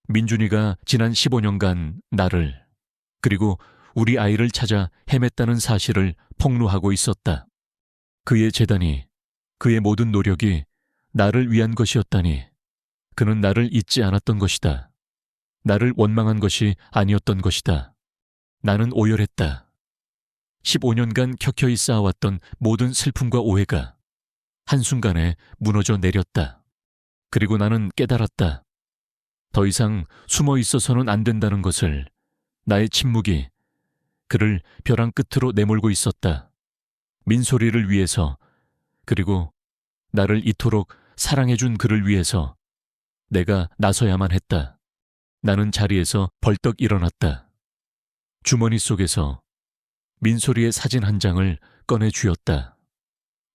민준이가 지난 15년간 나를, 그리고 우리 아이를 찾아 헤맸다는 사실을 폭로하고 있었다. 그의 재단이, 그의 모든 노력이 나를 위한 것이었다니, 그는 나를 잊지 않았던 것이다. 나를 원망한 것이 아니었던 것이다. 나는 오열했다. 15년간 켜켜이 쌓아왔던 모든 슬픔과 오해가 한순간에 무너져 내렸다. 그리고 나는 깨달았다. 더 이상 숨어 있어서는 안 된다는 것을. 나의 침묵이 그를 벼랑 끝으로 내몰고 있었다. 민소리를 위해서, 그리고 나를 이토록 사랑해준 그를 위해서 내가 나서야만 했다. 나는 자리에서 벌떡 일어났다. 주머니 속에서 민소리의 사진 한 장을 꺼내 쥐었다.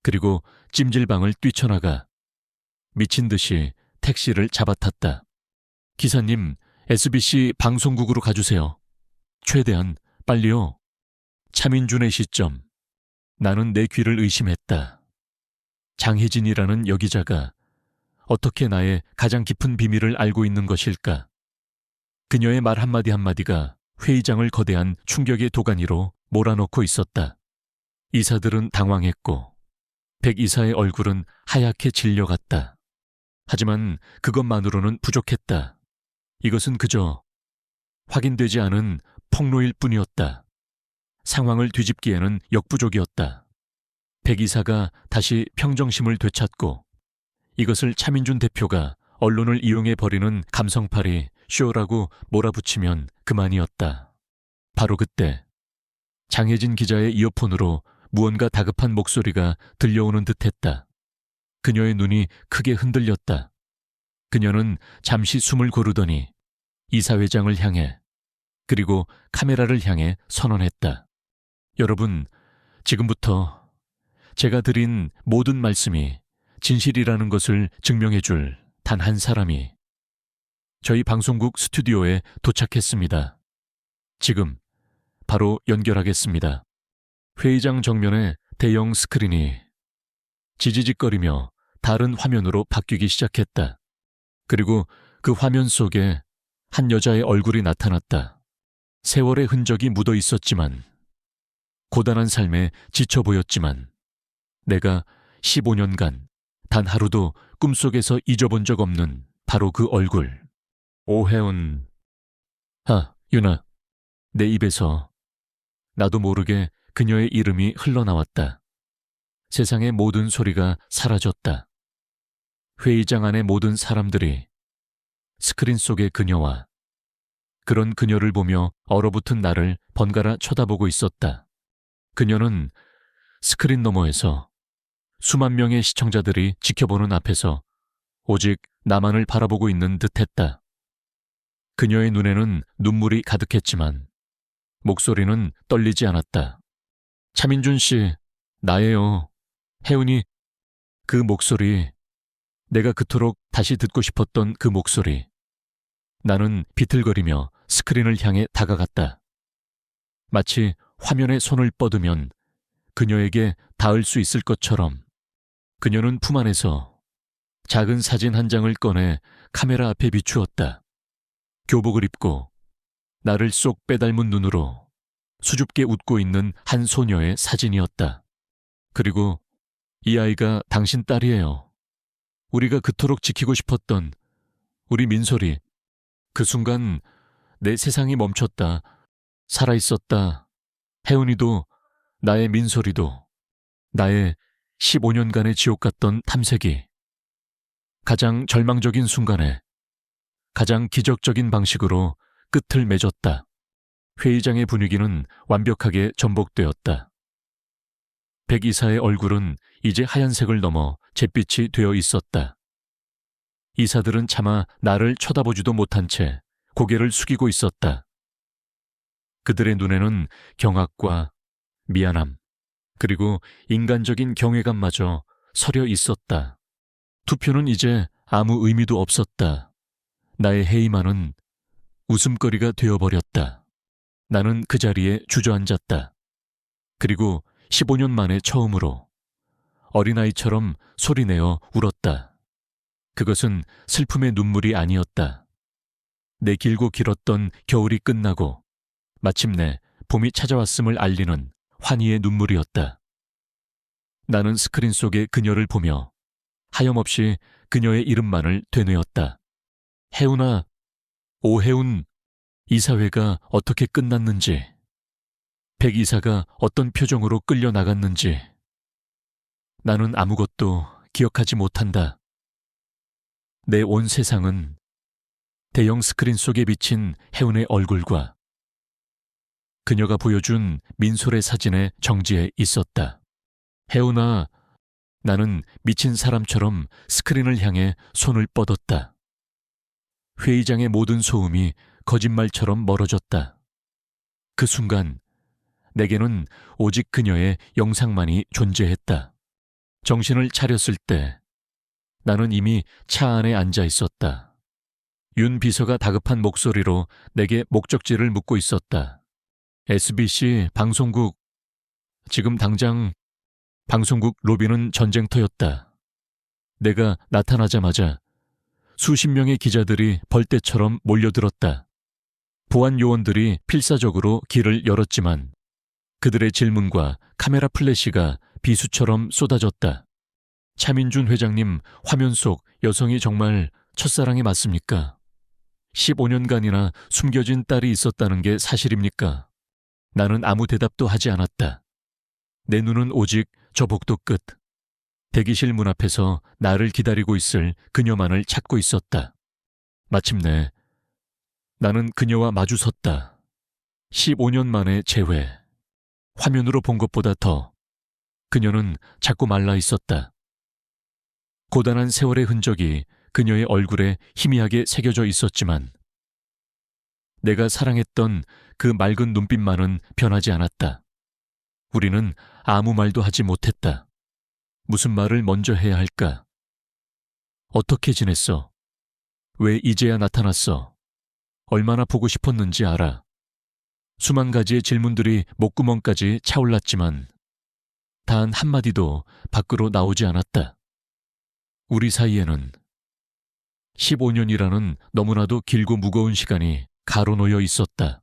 그리고 찜질방을 뛰쳐나가 미친 듯이 택시를 잡아탔다. 기사님, SBC 방송국으로 가주세요. 최대한 빨리요. 차민준의 시점. 나는 내 귀를 의심했다. 장혜진이라는 여기자가 어떻게 나의 가장 깊은 비밀을 알고 있는 것일까? 그녀의 말 한마디 한마디가 회의장을 거대한 충격의 도가니로 몰아넣고 있었다. 이사들은 당황했고 백 이사의 얼굴은 하얗게 질려갔다. 하지만 그것만으로는 부족했다. 이것은 그저 확인되지 않은 폭로일 뿐이었다. 상황을 뒤집기에는 역부족이었다. 백 이사가 다시 평정심을 되찾고 이것을 차민준 대표가 언론을 이용해 버리는 감성팔이 쇼라고 몰아붙이면 그만이었다. 바로 그때 장혜진 기자의 이어폰으로 무언가 다급한 목소리가 들려오는 듯했다. 그녀의 눈이 크게 흔들렸다. 그녀는 잠시 숨을 고르더니 이사회장을 향해, 그리고 카메라를 향해 선언했다. 여러분, 지금부터 제가 드린 모든 말씀이 진실이라는 것을 증명해줄 단 한 사람이 저희 방송국 스튜디오에 도착했습니다. 지금 바로 연결하겠습니다. 회의장 정면에 대형 스크린이 지지직거리며 다른 화면으로 바뀌기 시작했다. 그리고 그 화면 속에 한 여자의 얼굴이 나타났다. 세월의 흔적이 묻어 있었지만, 고단한 삶에 지쳐 보였지만, 내가 15년간 단 하루도 꿈속에서 잊어본 적 없는 바로 그 얼굴. 오혜운. 아, 윤아. 내 입에서 나도 모르게 그녀의 이름이 흘러나왔다. 세상의 모든 소리가 사라졌다. 회의장 안의 모든 사람들이 스크린 속의 그녀와 그런 그녀를 보며 얼어붙은 나를 번갈아 쳐다보고 있었다. 그녀는 스크린 너머에서 수만 명의 시청자들이 지켜보는 앞에서 오직 나만을 바라보고 있는 듯했다. 그녀의 눈에는 눈물이 가득했지만 목소리는 떨리지 않았다. 차민준 씨, 나예요. 혜은이. 그 목소리, 내가 그토록 다시 듣고 싶었던 그 목소리. 나는 비틀거리며 스크린을 향해 다가갔다. 마치 화면에 손을 뻗으면 그녀에게 닿을 수 있을 것처럼. 그녀는 품 안에서 작은 사진 한 장을 꺼내 카메라 앞에 비추었다. 교복을 입고 나를 쏙 빼닮은 눈으로 수줍게 웃고 있는 한 소녀의 사진이었다. 그리고 이 아이가 당신 딸이에요. 우리가 그토록 지키고 싶었던 우리 민소리. 그 순간 내 세상이 멈췄다. 살아있었다. 혜은이도, 나의 민소리도, 나의 15년간의 지옥 같던 탐색이 가장 절망적인 순간에 가장 기적적인 방식으로 끝을 맺었다. 회의장의 분위기는 완벽하게 전복되었다. 백 이사의 얼굴은 이제 하얀색을 넘어 잿빛이 되어 있었다. 이사들은 차마 나를 쳐다보지도 못한 채 고개를 숙이고 있었다. 그들의 눈에는 경악과 미안함, 그리고 인간적인 경외감마저 서려 있었다. 투표는 이제 아무 의미도 없었다. 나의 해이만은 웃음거리가 되어버렸다. 나는 그 자리에 주저앉았다. 그리고 15년 만에 처음으로 어린아이처럼 소리내어 울었다. 그것은 슬픔의 눈물이 아니었다. 내 길고 길었던 겨울이 끝나고 마침내 봄이 찾아왔음을 알리는 환희의 눈물이었다. 나는 스크린 속의 그녀를 보며 하염없이 그녀의 이름만을 되뇌었다. 혜운아, 오혜운, 이사회가 어떻게 끝났는지, 백 이사가 어떤 표정으로 끌려나갔는지 나는 아무것도 기억하지 못한다. 내 온 세상은 대형 스크린 속에 비친 혜운의 얼굴과 그녀가 보여준 민솔의 사진에 정지해 있었다. 혜운아, 나는 미친 사람처럼 스크린을 향해 손을 뻗었다. 회의장의 모든 소음이 거짓말처럼 멀어졌다. 그 순간 내게는 오직 그녀의 영상만이 존재했다. 정신을 차렸을 때 나는 이미 차 안에 앉아 있었다. 윤 비서가 다급한 목소리로 내게 목적지를 묻고 있었다. SBC 방송국, 지금 당장. 방송국 로비는 전쟁터였다. 내가 나타나자마자 수십 명의 기자들이 벌떼처럼 몰려들었다. 보안 요원들이 필사적으로 길을 열었지만 그들의 질문과 카메라 플래시가 비수처럼 쏟아졌다. 차민준 회장님, 화면 속 여성이 정말 첫사랑이 맞습니까? 15년간이나 숨겨진 딸이 있었다는 게 사실입니까? 나는 아무 대답도 하지 않았다. 내 눈은 오직 저 복도 끝, 대기실 문 앞에서 나를 기다리고 있을 그녀만을 찾고 있었다. 마침내 나는 그녀와 마주섰다. 15년 만에 재회. 화면으로 본 것보다 더 그녀는 자꾸 말라 있었다. 고단한 세월의 흔적이 그녀의 얼굴에 희미하게 새겨져 있었지만 내가 사랑했던 그 맑은 눈빛만은 변하지 않았다. 우리는 아무 말도 하지 못했다. 무슨 말을 먼저 해야 할까? 어떻게 지냈어? 왜 이제야 나타났어? 얼마나 보고 싶었는지 알아. 수만 가지의 질문들이 목구멍까지 차올랐지만 단 한마디도 밖으로 나오지 않았다. 우리 사이에는 15년이라는 너무나도 길고 무거운 시간이 가로놓여 있었다.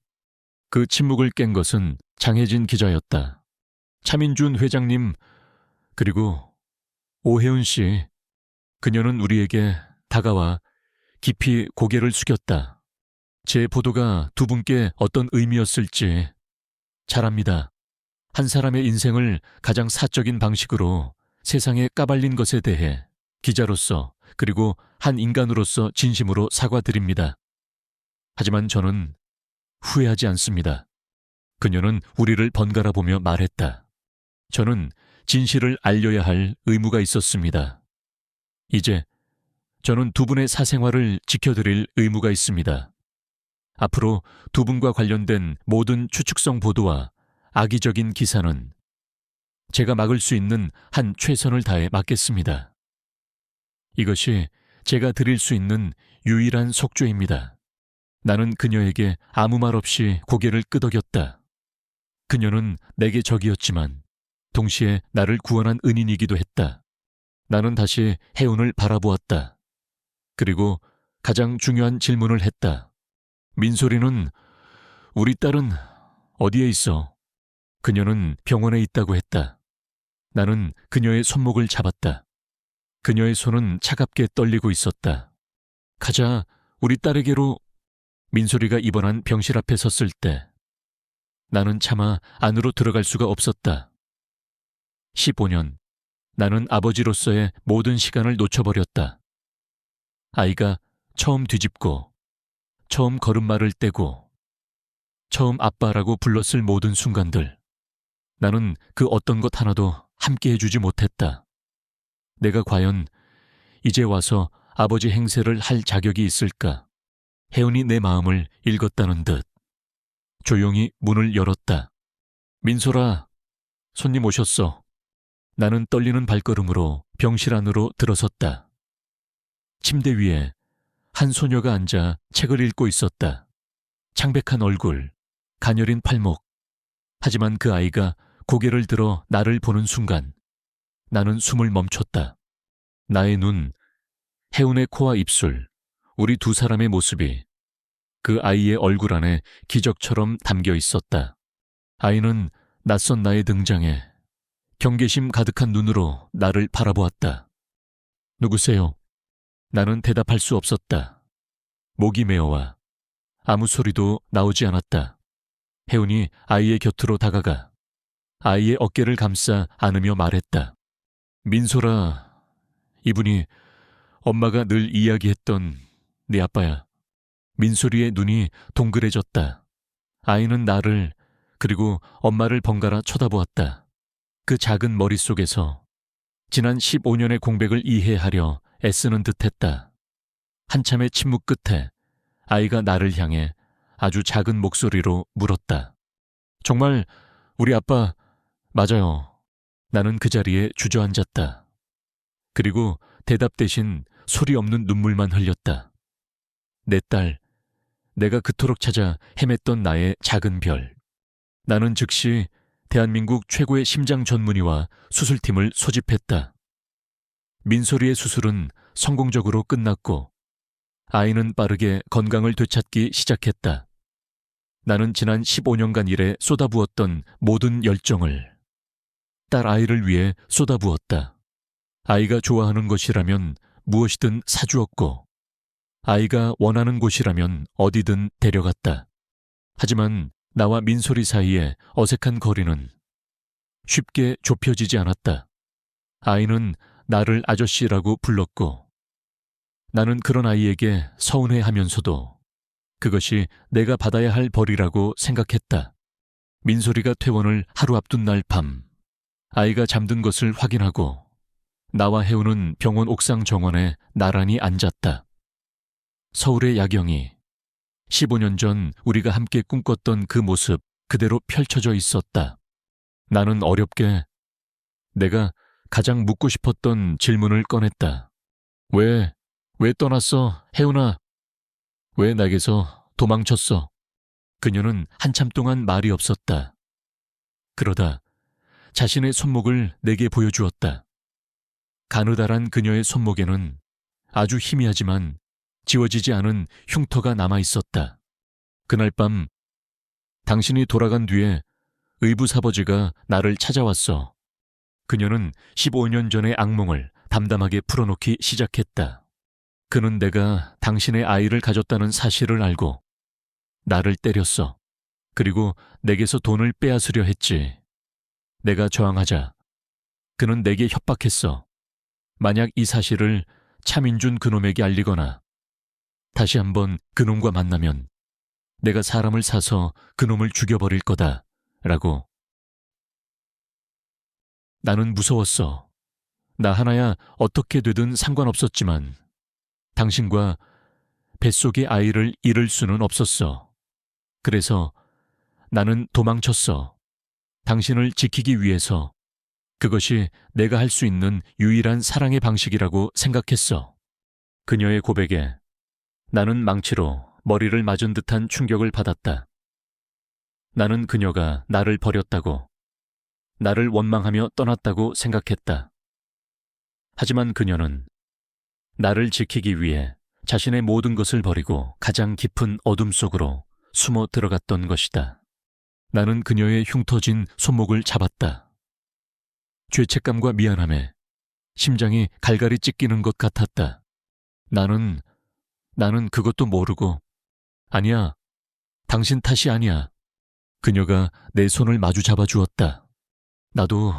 그 침묵을 깬 것은 장혜진 기자였다. 차민준 회장님, 그리고 오혜운 씨. 그녀는 우리에게 다가와 깊이 고개를 숙였다. 제 보도가 두 분께 어떤 의미였을지 잘 압니다. 한 사람의 인생을 가장 사적인 방식으로 세상에 까발린 것에 대해 기자로서 그리고 한 인간으로서 진심으로 사과드립니다. 하지만 저는 후회하지 않습니다. 그녀는 우리를 번갈아 보며 말했다. 저는 진실을 알려야 할 의무가 있었습니다. 이제 저는 두 분의 사생활을 지켜드릴 의무가 있습니다. 앞으로 두 분과 관련된 모든 추측성 보도와 악의적인 기사는 제가 막을 수 있는 한 최선을 다해 막겠습니다. 이것이 제가 드릴 수 있는 유일한 속죄입니다. 나는 그녀에게 아무 말 없이 고개를 끄덕였다. 그녀는 내게 적이었지만 동시에 나를 구원한 은인이기도 했다. 나는 다시 혜운을 바라보았다. 그리고 가장 중요한 질문을 했다. 민소리는, 우리 딸은 어디에 있어? 그녀는 병원에 있다고 했다. 나는 그녀의 손목을 잡았다. 그녀의 손은 차갑게 떨리고 있었다. 가자, 우리 딸에게로. 민소리가 입원한 병실 앞에 섰을 때 나는 차마 안으로 들어갈 수가 없었다. 15년, 나는 아버지로서의 모든 시간을 놓쳐버렸다. 아이가 처음 뒤집고, 처음 걸음마를 떼고, 처음 아빠라고 불렀을 모든 순간들. 나는 그 어떤 것 하나도 함께 해주지 못했다. 내가 과연 이제 와서 아버지 행세를 할 자격이 있을까? 혜운이 내 마음을 읽었다는 듯 조용히 문을 열었다. 민소라, 손님 오셨어. 나는 떨리는 발걸음으로 병실 안으로 들어섰다. 침대 위에 한 소녀가 앉아 책을 읽고 있었다. 창백한 얼굴, 가녀린 팔목. 하지만 그 아이가 고개를 들어 나를 보는 순간 나는 숨을 멈췄다. 나의 눈, 혜운의 코와 입술, 우리 두 사람의 모습이 그 아이의 얼굴 안에 기적처럼 담겨 있었다. 아이는 낯선 나의 등장에 경계심 가득한 눈으로 나를 바라보았다. 누구세요? 나는 대답할 수 없었다. 목이 메어와 아무 소리도 나오지 않았다. 혜운이 아이의 곁으로 다가가 아이의 어깨를 감싸 안으며 말했다. 민소라, 이분이 엄마가 늘 이야기했던 네 아빠야. 민소리의 눈이 동그래졌다. 아이는 나를 그리고 엄마를 번갈아 쳐다보았다. 그 작은 머릿속에서 지난 15년의 공백을 이해하려 애쓰는 듯했다. 한참의 침묵 끝에 아이가 나를 향해 아주 작은 목소리로 물었다. 정말 우리 아빠 맞아요. 나는 그 자리에 주저앉았다. 그리고 대답 대신 소리 없는 눈물만 흘렸다. 내 딸, 내가 그토록 찾아 헤맸던 나의 작은 별. 나는 즉시 대한민국 최고의 심장 전문의와 수술팀을 소집했다. 민소리의 수술은 성공적으로 끝났고 아이는 빠르게 건강을 되찾기 시작했다. 나는 지난 15년간 일에 쏟아부었던 모든 열정을 딸 아이를 위해 쏟아부었다. 아이가 좋아하는 것이라면 무엇이든 사주었고 아이가 원하는 곳이라면 어디든 데려갔다. 하지만 나와 민소리 사이에 어색한 거리는 쉽게 좁혀지지 않았다. 아이는 나를 아저씨라고 불렀고 나는 그런 아이에게 서운해하면서도 그것이 내가 받아야 할 벌이라고 생각했다. 민소리가 퇴원을 하루 앞둔 날 밤 아이가 잠든 것을 확인하고 나와 혜우는 병원 옥상 정원에 나란히 앉았다. 서울의 야경이 15년 전 우리가 함께 꿈꿨던 그 모습 그대로 펼쳐져 있었다. 나는 어렵게 내가 가장 묻고 싶었던 질문을 꺼냈다. 왜 떠났어, 혜운아? 왜 내게서 도망쳤어? 그녀는 한참 동안 말이 없었다. 그러다 자신의 손목을 내게 보여주었다. 가느다란 그녀의 손목에는 아주 희미하지만 지워지지 않은 흉터가 남아 있었다. 그날 밤 당신이 돌아간 뒤에 의부사버지가 나를 찾아왔어. 그녀는 15년 전의 악몽을 담담하게 풀어놓기 시작했다. 그는 내가 당신의 아이를 가졌다는 사실을 알고 나를 때렸어. 그리고 내게서 돈을 빼앗으려 했지. 내가 저항하자 그는 내게 협박했어. 만약 이 사실을 차민준 그놈에게 알리거나 다시 한번 그놈과 만나면 내가 사람을 사서 그놈을 죽여버릴 거다. 라고. 나는 무서웠어. 나 하나야 어떻게 되든 상관없었지만 당신과 뱃속의 아이를 잃을 수는 없었어. 그래서 나는 도망쳤어. 당신을 지키기 위해서. 그것이 내가 할 수 있는 유일한 사랑의 방식이라고 생각했어. 그녀의 고백에 나는 망치로 머리를 맞은 듯한 충격을 받았다. 나는 그녀가 나를 버렸다고, 나를 원망하며 떠났다고 생각했다. 하지만 그녀는 나를 지키기 위해 자신의 모든 것을 버리고 가장 깊은 어둠 속으로 숨어 들어갔던 것이다. 나는 그녀의 흉터진 손목을 잡았다. 죄책감과 미안함에 심장이 갈갈이 찢기는 것 같았다. 나는 그것도 모르고, 아니야, 당신 탓이 아니야. 그녀가 내 손을 마주 잡아주었다. 나도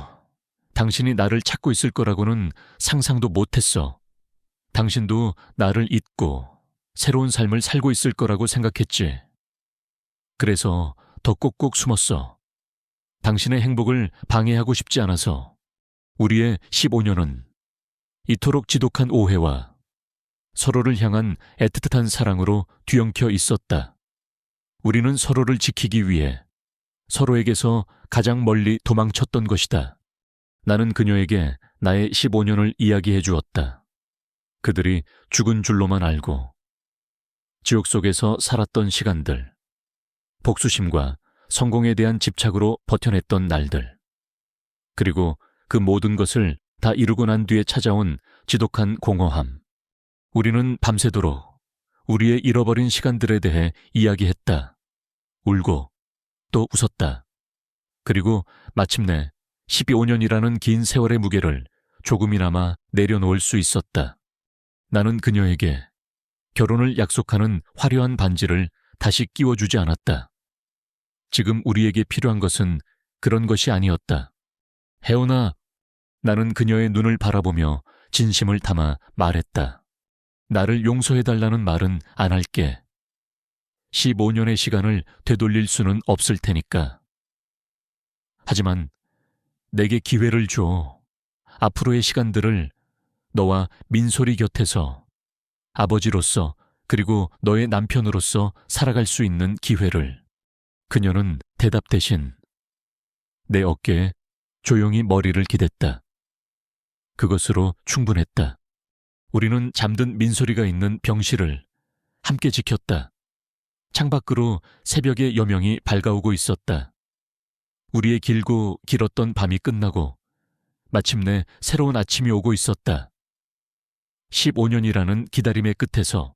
당신이 나를 찾고 있을 거라고는 상상도 못했어. 당신도 나를 잊고 새로운 삶을 살고 있을 거라고 생각했지. 그래서 더 꼭꼭 숨었어. 당신의 행복을 방해하고 싶지 않아서. 우리의 15년은 이토록 지독한 오해와 서로를 향한 애틋한 사랑으로 뒤엉켜 있었다. 우리는 서로를 지키기 위해 서로에게서 가장 멀리 도망쳤던 것이다. 나는 그녀에게 나의 15년을 이야기해 주었다. 그들이 죽은 줄로만 알고 지옥 속에서 살았던 시간들, 복수심과 성공에 대한 집착으로 버텨냈던 날들, 그리고 그 모든 것을 다 이루고 난 뒤에 찾아온 지독한 공허함. 우리는 밤새도록 우리의 잃어버린 시간들에 대해 이야기했다. 울고 또 웃었다. 그리고 마침내 15년이라는 긴 세월의 무게를 조금이나마 내려놓을 수 있었다. 나는 그녀에게 결혼을 약속하는 화려한 반지를 다시 끼워주지 않았다. 지금 우리에게 필요한 것은 그런 것이 아니었다. 혜원아, 나는 그녀의 눈을 바라보며 진심을 담아 말했다. 나를 용서해달라는 말은 안 할게. 15년의 시간을 되돌릴 수는 없을 테니까. 하지만 내게 기회를 줘. 앞으로의 시간들을 너와 민소리 곁에서 아버지로서 그리고 너의 남편으로서 살아갈 수 있는 기회를. 그녀는 대답 대신 내 어깨에 조용히 머리를 기댔다. 그것으로 충분했다. 우리는 잠든 민소리가 있는 병실을 함께 지켰다. 창밖으로 새벽의 여명이 밝아오고 있었다. 우리의 길고 길었던 밤이 끝나고 마침내 새로운 아침이 오고 있었다. 15년이라는 기다림의 끝에서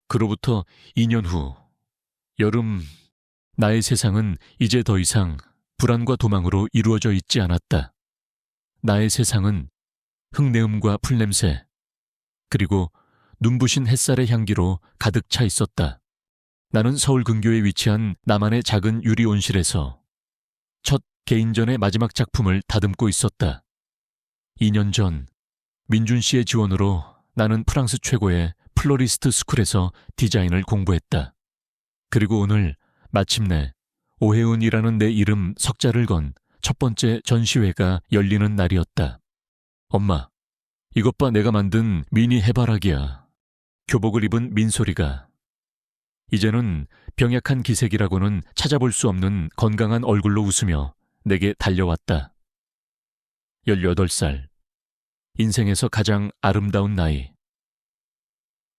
그로부터 2년 후 여름, 나의 세상은 이제 더 이상 불안과 도망으로 이루어져 있지 않았다. 나의 세상은 흙내음과 풀냄새 그리고 눈부신 햇살의 향기로 가득 차 있었다. 나는 서울 근교에 위치한 나만의 작은 유리 온실에서 첫 개인전의 마지막 작품을 다듬고 있었다. 2년 전 민준 씨의 지원으로 나는 프랑스 최고의 플로리스트 스쿨에서 디자인을 공부했다. 그리고 오늘 마침내 오혜은이라는 내 이름 석자를 건 첫 번째 전시회가 열리는 날이었다. 엄마, 이것 봐, 내가 만든 미니 해바라기야. 교복을 입은 민소리가 이제는 병약한 기색이라고는 찾아볼 수 없는 건강한 얼굴로 웃으며 내게 달려왔다. 18살. 인생에서 가장 아름다운 나이.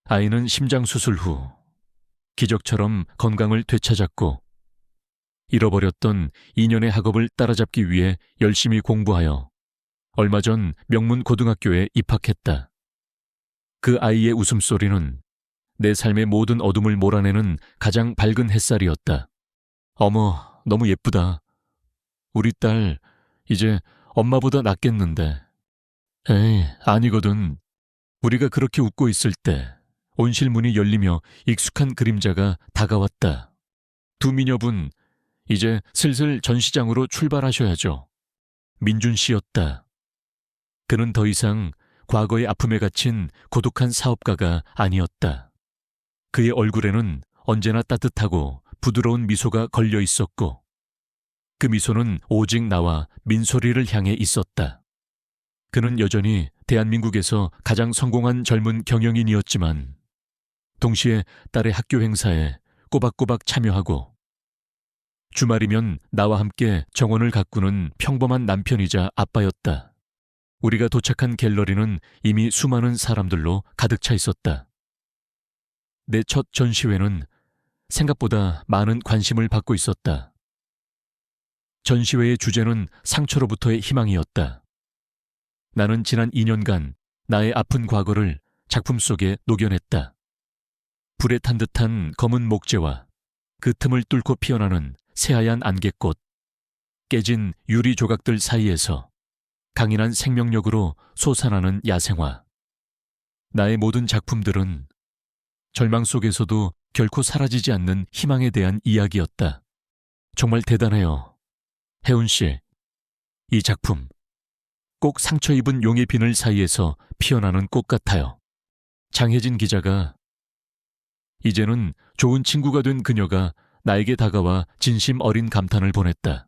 아이는 심장 수술 후 기적처럼 건강을 되찾았고 잃어버렸던 2년의 학업을 따라잡기 위해 열심히 공부하여 얼마 전 명문 고등학교에 입학했다. 그 아이의 웃음소리는 내 삶의 모든 어둠을 몰아내는 가장 밝은 햇살이었다. 어머, 너무 예쁘다. 우리 딸 이제 엄마보다 낫겠는데. 에이, 아니거든. 우리가 그렇게 웃고 있을 때 온실 문이 열리며 익숙한 그림자가 다가왔다. 두 미녀분, 이제 슬슬 전시장으로 출발하셔야죠. 민준 씨였다. 그는 더 이상 과거의 아픔에 갇힌 고독한 사업가가 아니었다. 그의 얼굴에는 언제나 따뜻하고 부드러운 미소가 걸려 있었고 그 미소는 오직 나와 민소리를 향해 있었다. 그는 여전히 대한민국에서 가장 성공한 젊은 경영인이었지만 동시에 딸의 학교 행사에 꼬박꼬박 참여하고 주말이면 나와 함께 정원을 가꾸는 평범한 남편이자 아빠였다. 우리가 도착한 갤러리는 이미 수많은 사람들로 가득 차 있었다. 내 첫 전시회는 생각보다 많은 관심을 받고 있었다. 전시회의 주제는 상처로부터의 희망이었다. 나는 지난 2년간 나의 아픈 과거를 작품 속에 녹여냈다. 불에 탄 듯한 검은 목재와 그 틈을 뚫고 피어나는 새하얀 안개꽃, 깨진 유리 조각들 사이에서 강인한 생명력으로 솟아나는 야생화. 나의 모든 작품들은 절망 속에서도 결코 사라지지 않는 희망에 대한 이야기였다. 정말 대단해요. 혜운 씨, 이 작품 꼭 상처 입은 용의 비늘 사이에서 피어나는 꽃 같아요. 장혜진 기자가 이제는 좋은 친구가 된 그녀가 나에게 다가와 진심 어린 감탄을 보냈다.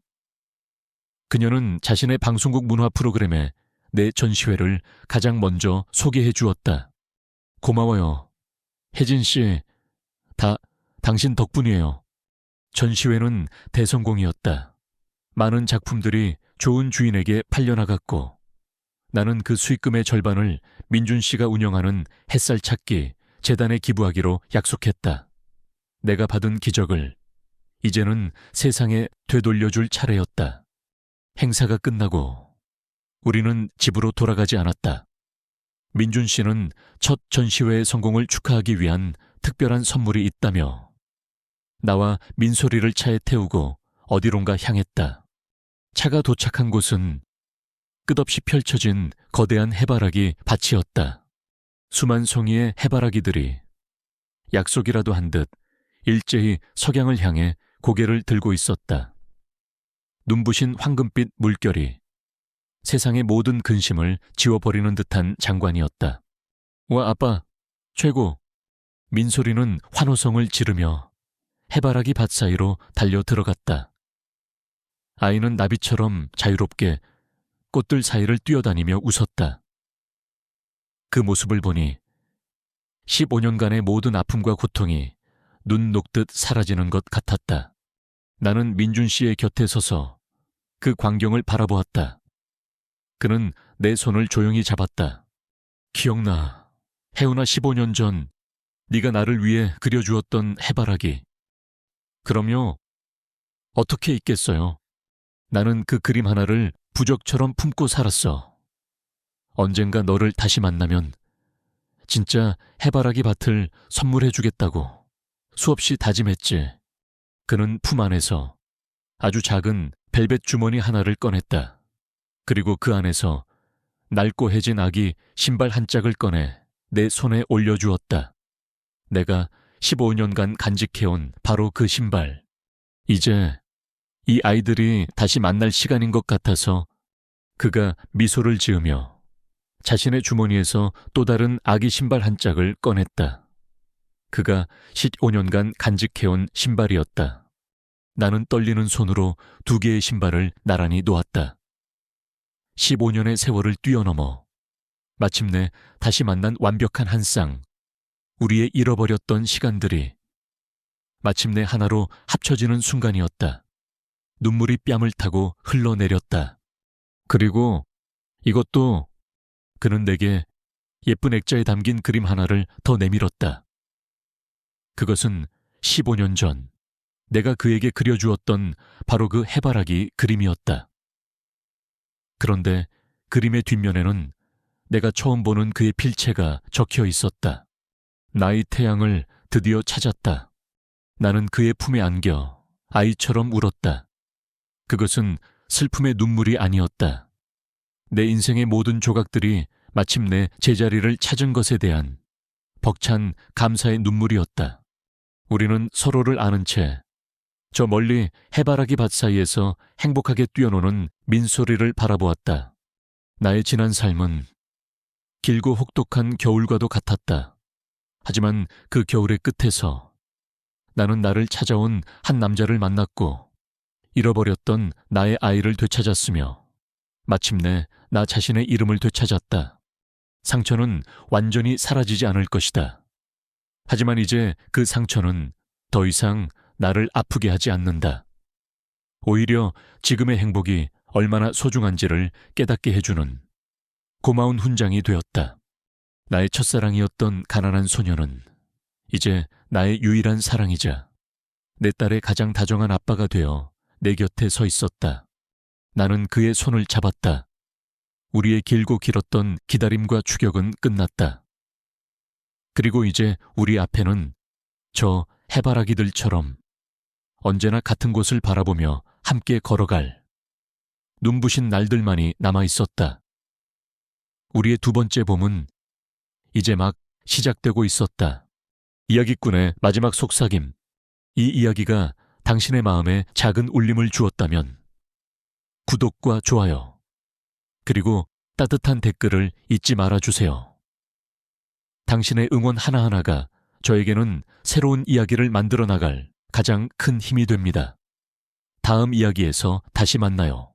그녀는 자신의 방송국 문화 프로그램에 내 전시회를 가장 먼저 소개해 주었다. 고마워요. 혜진 씨, 다 당신 덕분이에요. 전시회는 대성공이었다. 많은 작품들이 좋은 주인에게 팔려나갔고 나는 그 수익금의 절반을 민준 씨가 운영하는 햇살 찾기 재단에 기부하기로 약속했다. 내가 받은 기적을 이제는 세상에 되돌려줄 차례였다. 행사가 끝나고 우리는 집으로 돌아가지 않았다. 민준 씨는 첫 전시회의 성공을 축하하기 위한 특별한 선물이 있다며 나와 민소리를 차에 태우고 어디론가 향했다. 차가 도착한 곳은 끝없이 펼쳐진 거대한 해바라기 밭이었다. 수만 송이의 해바라기들이 약속이라도 한 듯 일제히 석양을 향해 고개를 들고 있었다. 눈부신 황금빛 물결이 세상의 모든 근심을 지워버리는 듯한 장관이었다. 와, 아빠, 최고! 민소리는 환호성을 지르며 해바라기 밭 사이로 달려 들어갔다. 아이는 나비처럼 자유롭게 꽃들 사이를 뛰어다니며 웃었다. 그 모습을 보니 15년간의 모든 아픔과 고통이 눈 녹듯 사라지는 것 같았다. 나는 민준 씨의 곁에 서서 그 광경을 바라보았다. 그는 내 손을 조용히 잡았다. 기억나. 혜훈아, 15년 전 네가 나를 위해 그려주었던 해바라기. 그럼요. 어떻게 잊겠어요. 나는 그 그림 하나를 부적처럼 품고 살았어. 언젠가 너를 다시 만나면 진짜 해바라기 밭을 선물해주겠다고 수없이 다짐했지. 그는 품 안에서 아주 작은 벨벳 주머니 하나를 꺼냈다. 그리고 그 안에서 낡고 해진 아기 신발 한 짝을 꺼내 내 손에 올려주었다. 내가 15년간 간직해온 바로 그 신발. 이제 이 아이들이 다시 만날 시간인 것 같아서 그가 미소를 지으며 자신의 주머니에서 또 다른 아기 신발 한 짝을 꺼냈다. 그가 15년간 간직해온 신발이었다. 나는 떨리는 손으로 두 개의 신발을 나란히 놓았다. 15년의 세월을 뛰어넘어 마침내 다시 만난 완벽한 한 쌍, 우리의 잃어버렸던 시간들이 마침내 하나로 합쳐지는 순간이었다. 눈물이 뺨을 타고 흘러내렸다. 그리고 이것도. 그는 내게 예쁜 액자에 담긴 그림 하나를 더 내밀었다. 그것은 15년 전 내가 그에게 그려주었던 바로 그 해바라기 그림이었다. 그런데 그림의 뒷면에는 내가 처음 보는 그의 필체가 적혀 있었다. 나의 태양을 드디어 찾았다. 나는 그의 품에 안겨 아이처럼 울었다. 그것은 슬픔의 눈물이 아니었다. 내 인생의 모든 조각들이 마침내 제자리를 찾은 것에 대한 벅찬 감사의 눈물이었다. 우리는 서로를 아는 채 저 멀리 해바라기 밭 사이에서 행복하게 뛰어노는 민소리를 바라보았다. 나의 지난 삶은 길고 혹독한 겨울과도 같았다. 하지만 그 겨울의 끝에서 나는 나를 찾아온 한 남자를 만났고 잃어버렸던 나의 아이를 되찾았으며 마침내 나 자신의 이름을 되찾았다. 상처는 완전히 사라지지 않을 것이다. 하지만 이제 그 상처는 더 이상 나를 아프게 하지 않는다. 오히려 지금의 행복이 얼마나 소중한지를 깨닫게 해주는 고마운 훈장이 되었다. 나의 첫사랑이었던 가난한 소녀는 이제 나의 유일한 사랑이자 내 딸의 가장 다정한 아빠가 되어 내 곁에 서 있었다. 나는 그의 손을 잡았다. 우리의 길고 길었던 기다림과 추격은 끝났다. 그리고 이제 우리 앞에는 저 해바라기들처럼 언제나 같은 곳을 바라보며 함께 걸어갈 눈부신 날들만이 남아 있었다. 우리의 두 번째 봄은 이제 막 시작되고 있었다. 이야기꾼의 마지막 속삭임. 이 이야기가 당신의 마음에 작은 울림을 주었다면 구독과 좋아요, 그리고 따뜻한 댓글을 잊지 말아주세요. 당신의 응원 하나하나가 저에게는 새로운 이야기를 만들어 나갈 가장 큰 힘이 됩니다. 다음 이야기에서 다시 만나요.